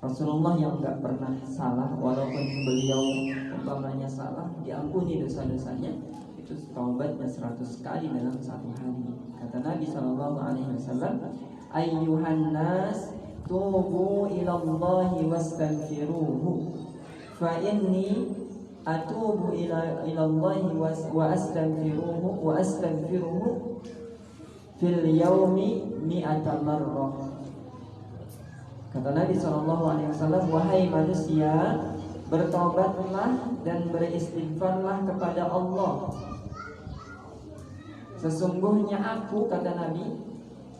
Rasulullah yang enggak pernah salah, walaupun beliau umpamanya salah, diampuni dosa-dosanya, itu taubatnya 100 kali dalam satu hari. Kata Nabi SAW, ayyuhan nas tubu ilallahi wastaghfiruhu fa inni atubu ilallahi wa astaghfiruhu fil yaumi mi'ata marrah. Kata Nabi SAW, wahai manusia, bertobatlah dan beristighfarlah kepada Allah. Sesungguhnya aku, kata Nabi,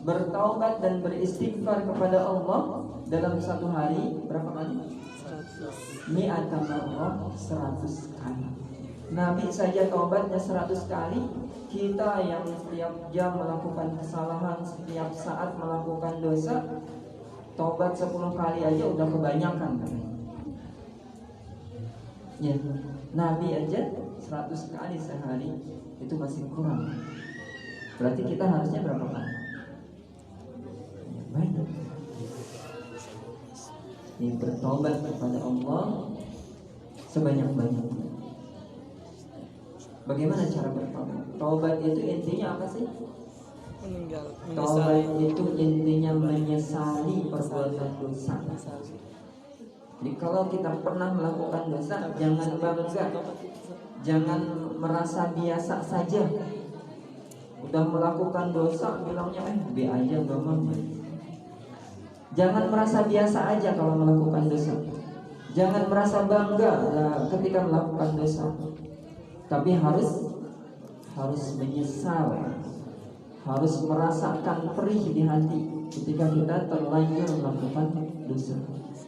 bertaubat dan beristighfar kepada Allah dalam satu hari berapa kali? Mi'ata marrah, 100 kali. Nabi saja taubatnya 100 kali. Kita yang setiap jam melakukan kesalahan, setiap saat melakukan dosa, taubat 10 kali aja udah kebanyakan, katanya. Ya, Nabi aja 100 kali sehari itu masih kurang. Berarti kita harusnya berapa kali? Banyak. Ini bertobat kepada Allah sebanyak-banyaknya. Bagaimana cara bertobat? Tobat itu intinya apa sih? Tobat itu intinya menyesali perbuatan dosa. Jadi kalau kita pernah melakukan dosa, jangan bangga, jangan merasa biasa saja. Udah melakukan dosa, bilangnya be aja gak mau. Jangan merasa biasa aja kalau melakukan dosa. Jangan merasa bangga ketika melakukan dosa. Tapi harus menyesal, harus merasakan perih di hati ketika kita terlanjur melakukan dosa.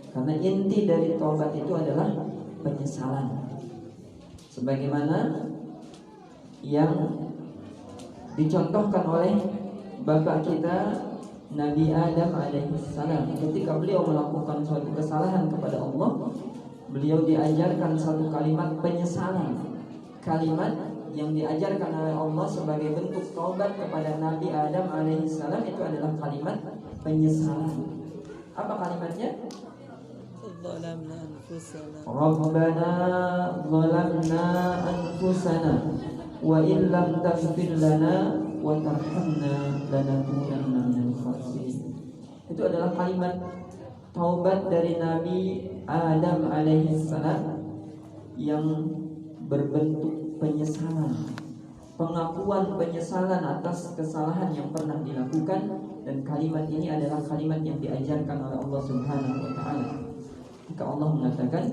Karena inti dari taubat itu adalah penyesalan. Sebagaimana yang dicontohkan oleh bapak kita Nabi Adam alaihissalam. Ketika beliau melakukan suatu kesalahan kepada Allah, beliau diajarkan satu kalimat penyesalan. Kalimat yang diajarkan oleh Allah sebagai bentuk taubat kepada Nabi Adam alaihissalam itu adalah kalimat penyesalan. Apa kalimatnya? Rabbana zalamna anfusana wa in lam taghfir lana wa tarhamna lanakunanna minal khasirin. Itu adalah kalimat taubat dari Nabi Adam alaihissalam yang berbentuk penyesalan, pengakuan penyesalan atas kesalahan yang pernah dilakukan. Dan kalimat ini adalah kalimat yang diajarkan oleh Allah Subhanahu wa taala. Jika Allah mengatakan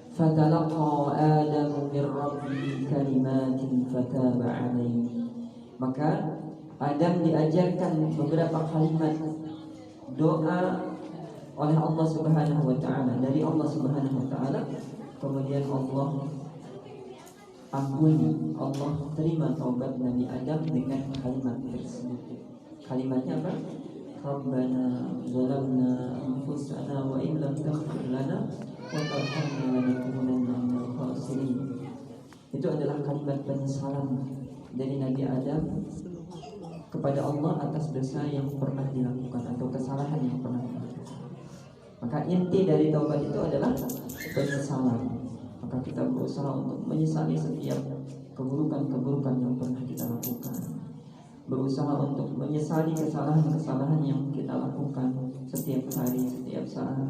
fatalaqa Adamu min rabbihi kalimatin fataba alaihi, maka Adam diajarkan beberapa kalimat doa oleh Allah Subhanahu wa taala, dari Allah Subhanahu wa taala. Kemudian Allah ampuni, Allah terima taubat Nabi Adam dengan kalimat tersebut. Kalimatnya apa? Rabbana zalamna anfusana wa in lam taghfir lana wa tarhamna lanakunanna minal khasirin. Itu adalah kalimat penyesalan dari Nabi Adam kepada Allah atas dosa yang pernah dilakukan atau kesalahan yang pernah dilakukan. Maka inti dari taubat itu adalah penyesalan. Maka kita berusaha untuk menyesali setiap keburukan-keburukan yang pernah kita lakukan, berusaha untuk menyesali kesalahan-kesalahan yang kita lakukan setiap hari, setiap saat.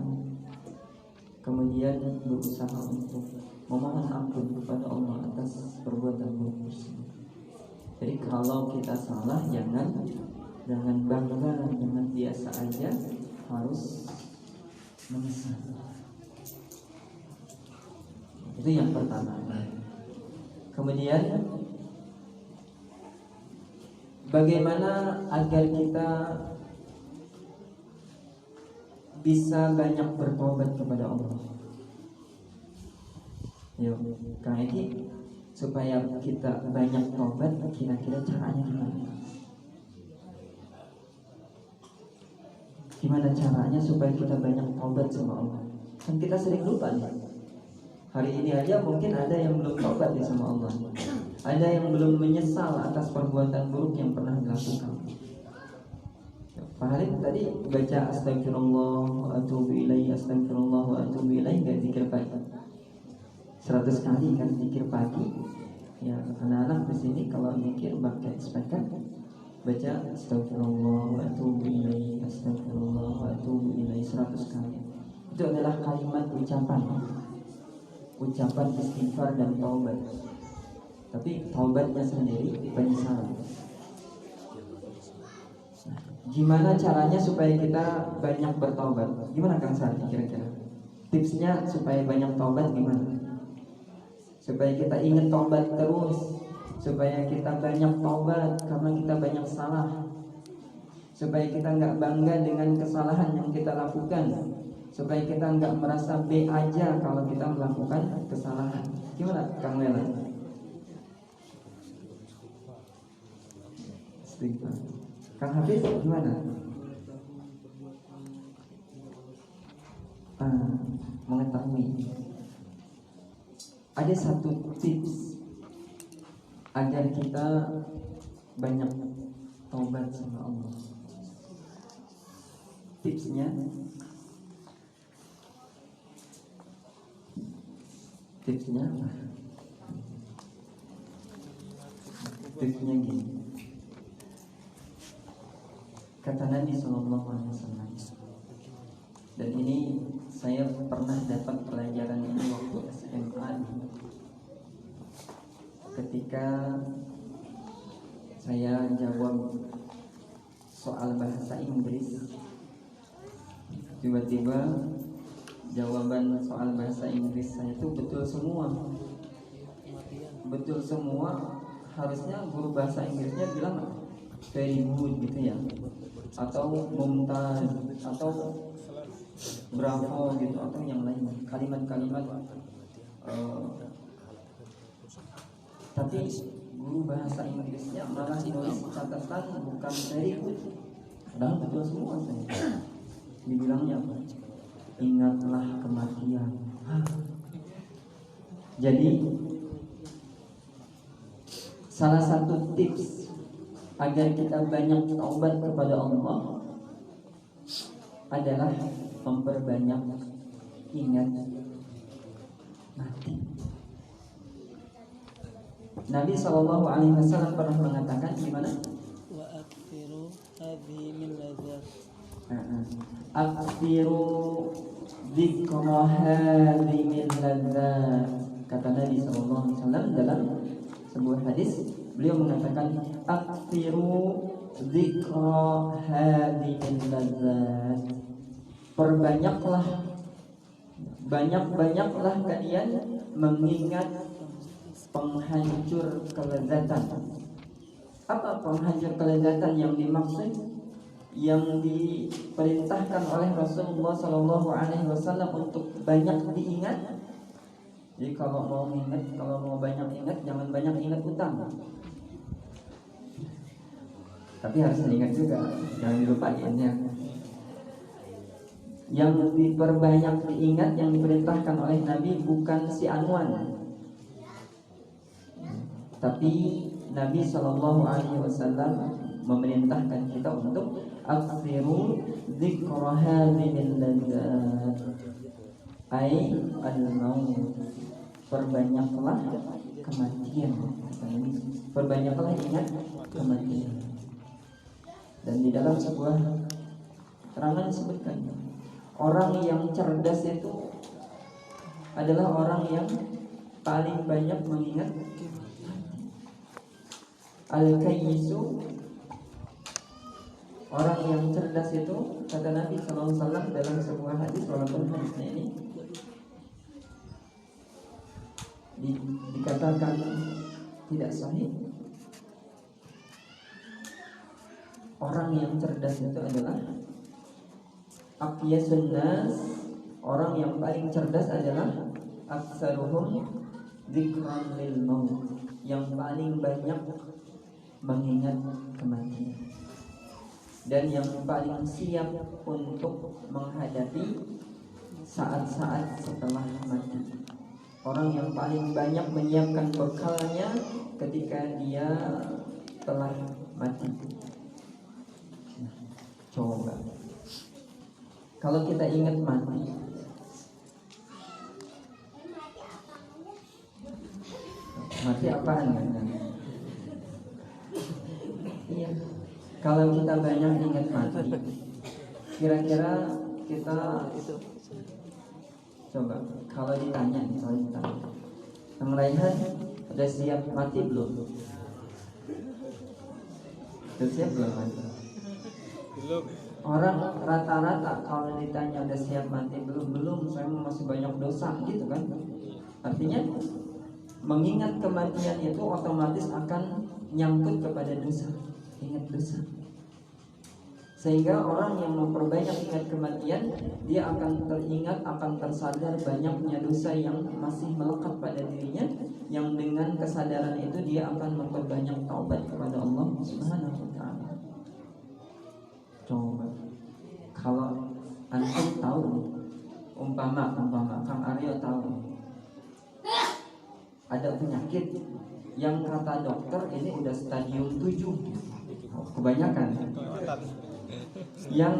Kemudian berusaha untuk memohon ampun kepada Allah atas perbuatan buruk tersebut. Jadi kalau kita salah, jangan bangga, jangan biasa aja, harus menyesal. Itu yang pertama. Kemudian bagaimana agar kita bisa banyak bertobat kepada Allah? Yuk, Kang Eki, supaya kita banyak tobat, kira-kira caranya gimana? Gimana caranya supaya kita banyak tobat sama Allah? Kan kita sering lupa nih. Hari ini aja mungkin ada yang belum tobat ya sama Allah. Ada yang belum menyesal atas perbuatan buruk yang pernah dilakukan. Pak Halim tadi baca astagfirullah wa atubu ilaih, astagfirullah wa atubu ilaih, gak zikir pagi 100 kali kan zikir pagi. Ya, anak-anak di sini kalau zikir pakai speaker, baca astagfirullah wa atubu ilaih, astagfirullah wa atubu ilaih 100 kali. Itu adalah kalimat ucapan istighfar dan taubat. Tapi taubatnya sendiri penyesalan. Nah, gimana caranya supaya kita banyak bertaubat? Gimana Kang Sari kira-kira? Tipsnya supaya banyak taubat gimana? Supaya kita ingat taubat terus, supaya kita banyak taubat karena kita banyak salah, supaya kita nggak bangga dengan kesalahan yang kita lakukan, supaya kita nggak merasa B aja kalau kita melakukan kesalahan. Gimana Kang Lela? Kang Hafiz gimana? Mengetahui. Ada satu tips agar kita banyak taubat sama Allah. Tipsnya apa? Tipsnya gini. Kata Nabi SAW, dan ini saya pernah dapat pelajaran ini waktu SMA, ketika saya jawab soal bahasa Inggris. Tiba-tiba jawaban soal bahasa Inggris saya itu betul semua. Harusnya guru bahasa Inggrisnya bilang very good gitu ya, atau mumtaz, atau bravo gitu, atau yang lain kalimat-kalimat. Tapi guru bahasa Inggrisnya malah nulis catatan bukan very good, padahal betul semua. Saya dibilangnya apa? Ingatlah kematian. Jadi salah satu tips agar kita banyak taubat kepada Allah adalah memperbanyak ingat mati. Nabi SAW pernah mengatakan gimana? Wa aktsiru hadhihi min ladzat. Aktsiru dzikra hadhihi min ladzat. Kata Nabi SAW dalam sebuah hadis, beliau mengatakan aktsiru dzikra hadhihi min ladzat. Perbanyaklah, banyak-banyaklah kalian mengingat penghancur kelezatan. Apa penghancur kelezatan yang dimaksud? Yang diperintahkan oleh Rasulullah SAW untuk banyak diingat. Jadi kalau mau banyak ingat, jangan banyak ingat utang. Tapi harus diingat juga, jangan dilupain ya. Yang diperbanyak diingat, yang diperintahkan oleh Nabi bukan si Anwan, tapi Nabi SAW memerintahkan kita untuk aktsiru dzikra hadhil ladzat, ai al-maut. Perbanyaklah kematian. Perbanyaklah ingat kematian. Dan di dalam sebuah keterangan disebutkan, orang yang cerdas itu adalah orang yang paling banyak mengingat. Al-kayyisu, orang yang cerdas itu, kata Nabi SAW dalam sebuah hadis, walaupun hadisnya ini dikatakan tidak sahih. Orang yang cerdas itu adalah aqyasun nas, orang yang paling cerdas adalah aktsaruhum dzikran lil maut, yang paling banyak mengingat kematian, dan yang paling siap untuk menghadapi saat-saat setelah mati. Orang yang paling banyak menyiapkan bekalnya ketika dia telah mati. Coba kalau kita ingat mati, mati apaan kan? Iya. Kalau kita banyak ingat mati, kira-kira kita coba kalau ditanya, Kang Raihan udah siap mati belum? Udah siap belum mati? Belum. Orang rata-rata kalau ditanya udah siap mati belum, saya masih banyak dosa gitu kan. Artinya mengingat kematian itu otomatis akan nyangkut kepada dosa, ingat dosa. Sehingga orang yang memperbanyak ingat kematian, dia akan teringat, akan tersadar banyaknya dosa yang masih melekat pada dirinya, yang dengan kesadaran itu dia akan memperbanyak taubat kepada Allah Subhanahu wa ta'ala. Coba kalau antum tahu, umpama Kang Aryo tahu ada penyakit yang kata dokter ini udah stadium 7, kebanyakan, yang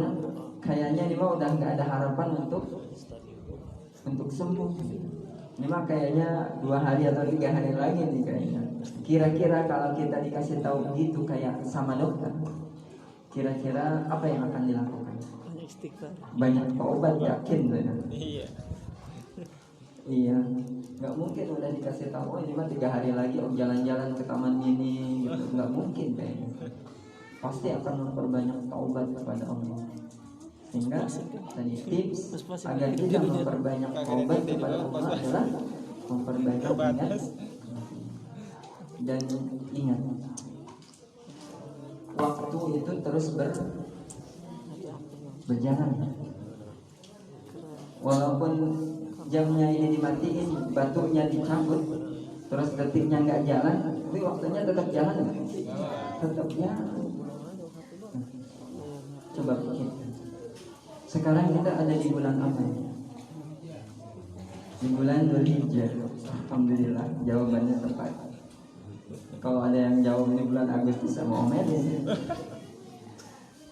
kayaknya ini mah udah nggak ada harapan untuk sembuh. Ini mah kayaknya 2 hari atau 3 hari lagi nih kayaknya. Kira-kira kalau kita dikasih tahu gitu kayak sama dokter, kira-kira apa yang akan dilakukan? Banyak obat, yakin benar. Iya, nggak mungkin udah dikasih tahu ini mah 3 hari lagi jalan-jalan ke taman mini gitu, nggak mungkin kayaknya. Pasti akan memperbanyak taubat kepada Allah. Sehingga tadi tips agar kita memperbanyak taubat kepada Allah adalah memperbanyak ingat dan ingat waktu itu terus berjalan. Walaupun jamnya ini dimatiin, batunya dicabut, terus detiknya nggak jalan, tapi waktunya tetap jalan nggak? Tetap jalan. Coba pikir. Sekarang kita ada di bulan apa ya? Di bulan Dzulhijjah. Alhamdulillah, jawabannya tepat. Kalau ada yang jawab ini bulan Agustus sama omelin.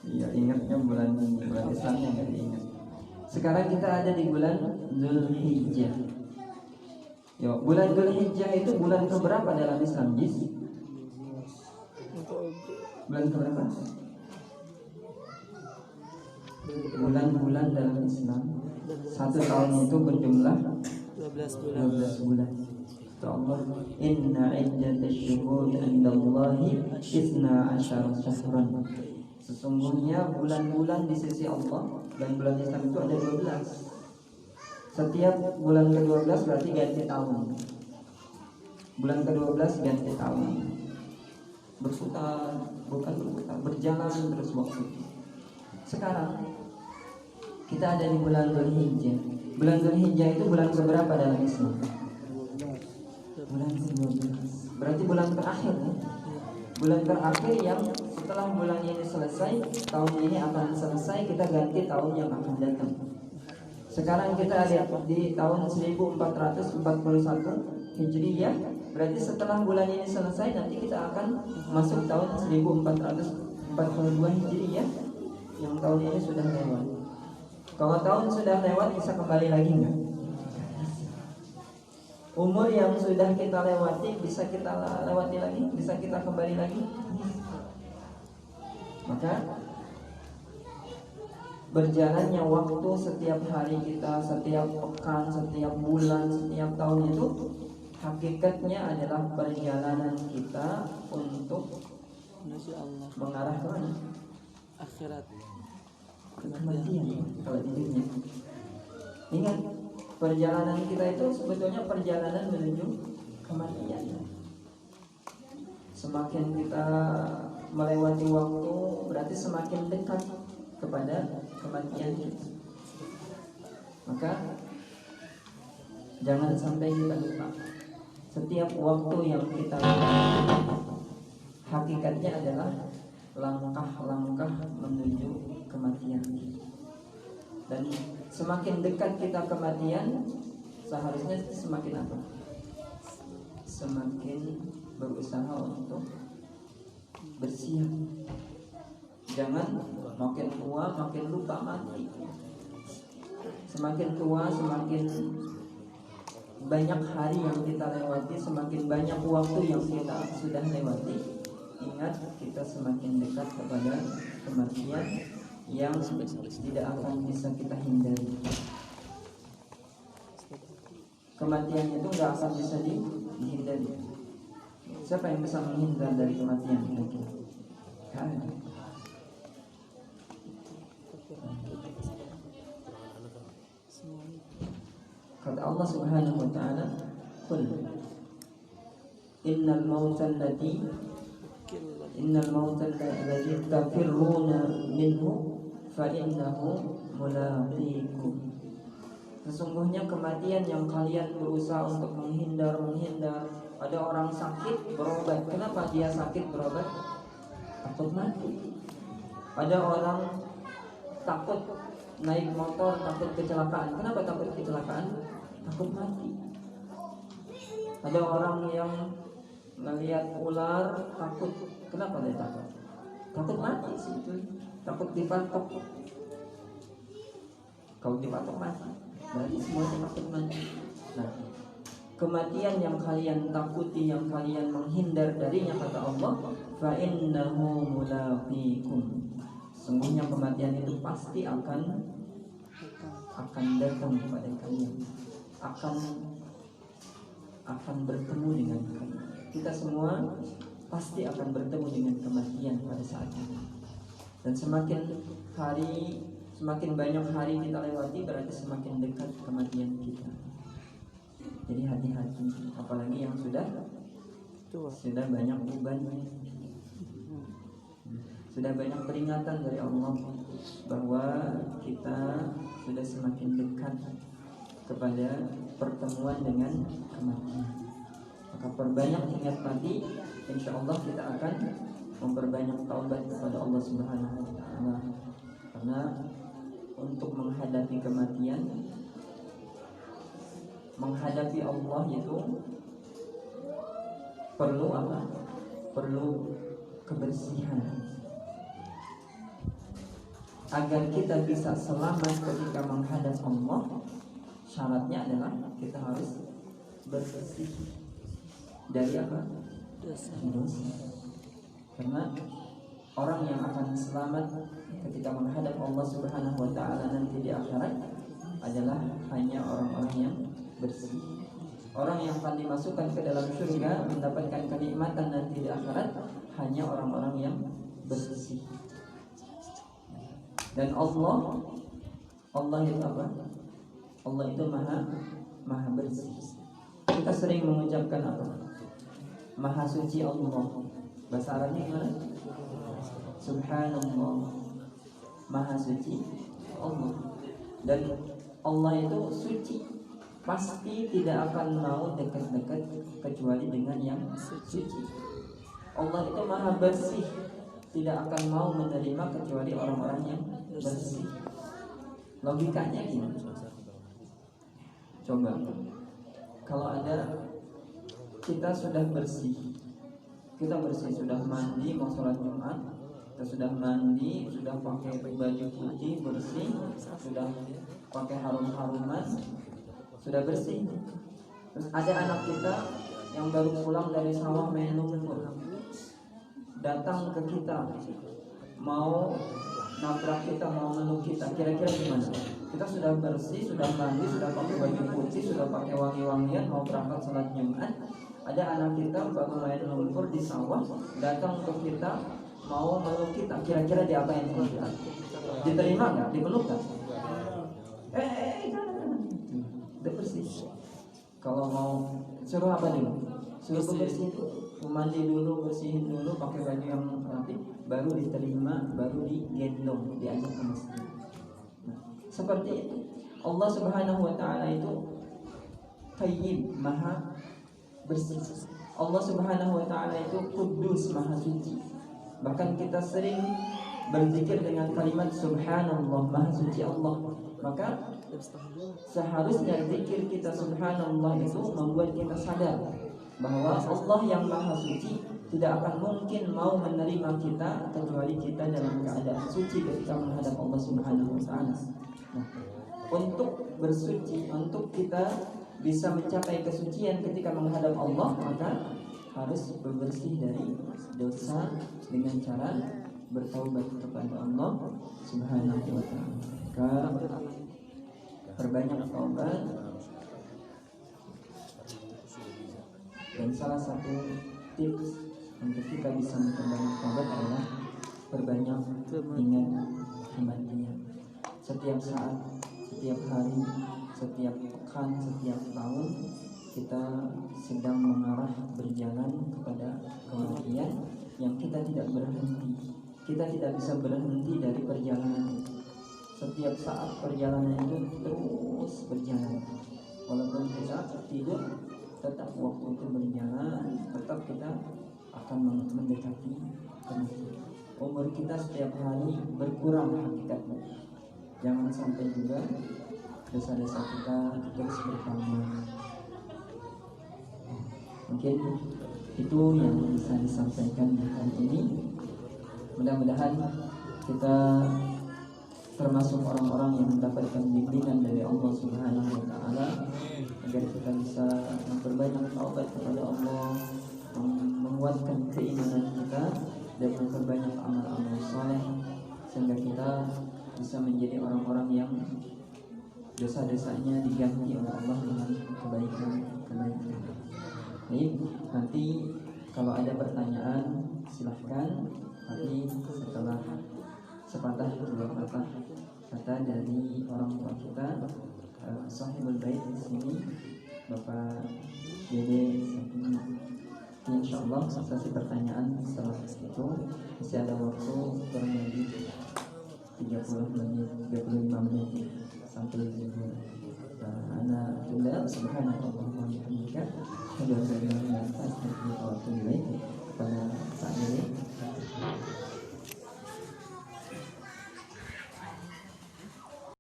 Iya, ingatnya bulan Islamnya nggak diingat. Sekarang kita ada di bulan Dzulhijjah. Yo, bulan Dzulhijjah itu bulan keberapa dalam Islam, Jis? Bulan keberapa? Bulan-bulan dalam Islam. 1 tahun itu berjumlah 12 bulan. Allah, inna iddatasyuhuri indallahi 12 syahran. Sesungguhnya bulan-bulan di sisi Allah dan bulan Islam itu ada 12. Setiap bulan ke-12 berarti ganti tahun. Bulan ke-12 ganti tahun. Berputar, bukan berputar, berjalan terus waktu. Sekarang kita ada di bulan Dzulhijjah. Bulan Dzulhijjah itu bulan keberapa dalam Islam? Bulan ke-12. Berarti bulan terakhir ya? Bulan terakhir yang setelah bulan ini selesai, tahun ini akan selesai, kita ganti tahun yang akan datang. Sekarang kita lihat di tahun 1441 Hijriyah. Berarti setelah bulan ini selesai, nanti kita akan masuk tahun 1442 Hijriyah, yang tahun ini sudah lewat. Kalau tahun sudah lewat, bisa kembali lagi nggak? Umur yang sudah kita lewati, bisa kita lewati lagi? Bisa kita kembali lagi? Maka berjalannya waktu setiap hari kita, setiap pekan, setiap bulan, setiap tahun itu hakikatnya adalah perjalanan kita untuk mengarah ke mana? Akhirat. Kematian kalau di dunia. Ingat, perjalanan kita itu sebetulnya perjalanan menuju kematian. Semakin kita melewati waktu, berarti semakin dekat kepada kematian kita. Maka jangan sampai kita lupa, setiap waktu yang kita lakukan hakikatnya adalah langkah-langkah menuju kematian. Dan semakin dekat kita kematian, seharusnya semakin apa? Semakin berusaha untuk bersiap. Jangan makin tua makin lupa mati. Semakin tua semakin banyak hari yang kita lewati, semakin banyak waktu yang kita sudah lewati. Ingat, kita semakin dekat kepada kematian yang tidak akan bisa kita hindari. Kematian itu nggak akan bisa dihindari. Siapa yang bisa menghindar dari kematian? Kan? Kata Allah Subhanahu wa ta'ala, "Qul innal mauta alladhi tafirruna minhu fa innahu mulaqikum." Sesungguhnya kematian yang kalian berusaha untuk menghindar. Ada orang sakit berobat. Kenapa dia sakit berobat? Takut mati. Ada orang takut naik motor, takut kecelakaan. Kenapa takut kecelakaan? Takut mati. Ada orang yang melihat ular takut. Kenapa dia takut? Takut mati sih itu. Takut dipatok. Kalau dipatok mati. Berarti semuanya takut mati. Nah, kematian yang kalian takuti, yang kalian menghindar darinya, kata Allah, fa innahu mulaqikum. Sungguhnya kematian itu pasti akan datang kepada kalian, akan bertemu dengan kalian. Kita semua pasti akan bertemu dengan kematian pada saat ini. Dan semakin banyak hari kita lewati, berarti semakin dekat kematian kita. Jadi hati-hati, apalagi yang sudah banyak bebannya, sudah banyak peringatan dari Allah bahwa kita sudah semakin dekat kepada pertemuan dengan kematian. Maka perbanyak ingat mati, insya Allah kita akan memperbanyak taubat kepada Allah Subhanahu wa Ta'ala. Karena untuk menghadapi kematian, menghadapi Allah itu perlu apa? Perlu kebersihan. Agar kita bisa selamat ketika menghadap Allah, syaratnya adalah kita harus bersih dari apa? Dosa. Karena orang yang akan selamat ketika menghadap Allah Subhanahu wa Ta'ala nanti di akhirat adalah hanya orang-orang yang bersih. Orang yang akan dimasukkan ke dalam surga mendapatkan kenikmatan nanti di akhirat hanya orang-orang yang bersih. Dan Allah itu apa? Allah itu maha bersih. Kita sering mengucapkan apa? Maha suci Allah. Bahasa Arabnya gimana? Subhanallah. Maha suci Allah. Dan Allah itu suci, pasti tidak akan mau dekat-dekat kecuali dengan yang suci. Allah itu maha bersih, tidak akan mau menerima kecuali orang-orang yang bersih. Logikanya gimana? Coba, kalau ada kita sudah bersih, sudah mandi mau sholat Jumat, kita sudah mandi, sudah pakai baju putih bersih, sudah pakai harum-haruman, sudah bersih. Terus ada anak kita yang baru pulang dari sawah main lumpur, datang ke kita, mau nabrak kita, mau meluk kita, kira-kira gimana? Kita sudah bersih, sudah mandi, sudah pakai baju putih, sudah pakai wangi-wangian, mau berangkat sholat Jumat. Ada anak kita baru main lumpur di sawah, datang ke kita, mau meluk kita, kira-kira diapain sama kita? Diterima nggak? Dipeluk nggak? Udah bersih. Kalau mau suruh apa dulu? Suruh bersih, mandi dulu, bersihin dulu, pakai baju yang rapi, baru diterima, baru digendong, diajak ke masjid. Nah, seperti itu. Allah Subhanahu wa Ta'ala itu Tayyib, maha bersih. Allah Subhanahu wa Ta'ala itu Kudus, maha suci. Bahkan kita sering berzikir dengan kalimat Subhanallah, maha suci Allah. Maka seharusnya zikir kita Subhanallah itu membuat kita sadar bahwa Allah yang maha suci tidak akan mungkin mau menerima kita kecuali kita dalam keadaan suci ketika menghadap Allah Subhanahu wa Ta'ala. Nah, untuk bersuci, untuk kita bisa mencapai kesucian ketika menghadap Allah, maka harus bersih dari dosa dengan cara bertaubat kepada Allah Subhanahu wa Ta'ala. Perbanyak taubat. Dan salah satu tips untuk kita bisa memperbanyak taubat adalah perbanyak ingat kematian. Setiap saat, setiap hari, setiap pekan, setiap tahun kita sedang mengarah berjalan kepada kematian yang kita tidak berhenti. Kita tidak bisa berhenti dari perjalanan itu. Setiap saat perjalanan itu terus berjalan. Walaupun kita tidur, tetap waktu itu berjalan, tetap kita akan mendekati kematian. Umur kita setiap hari berkurang hakikatnya. Jangan sampai juga dosa-dosa kita terus bertambah. Mungkin itu yang bisa disampaikan hari ini. Mudah-mudahan kita termasuk orang-orang yang mendapatkan bimbingan dari Allah Subhanahu wa taala agar kita bisa memperbanyak taubat kepada Allah, menguatkan keimanan kita dan memperbanyak amal-amal saleh sehingga kita bisa menjadi orang-orang yang dosa-dosanya diganti oleh Allah dengan kebaikan-kebaikan. Baik, nanti kalau ada pertanyaan silahkan, tapi setelah sepatah dua patah kata dari orang tua kita, sahibul bait di sini, Bapak Dede Sakini. Insyaallah sesi pertanyaan setelah itu masih ada waktu kurang lebih 30 menit, 35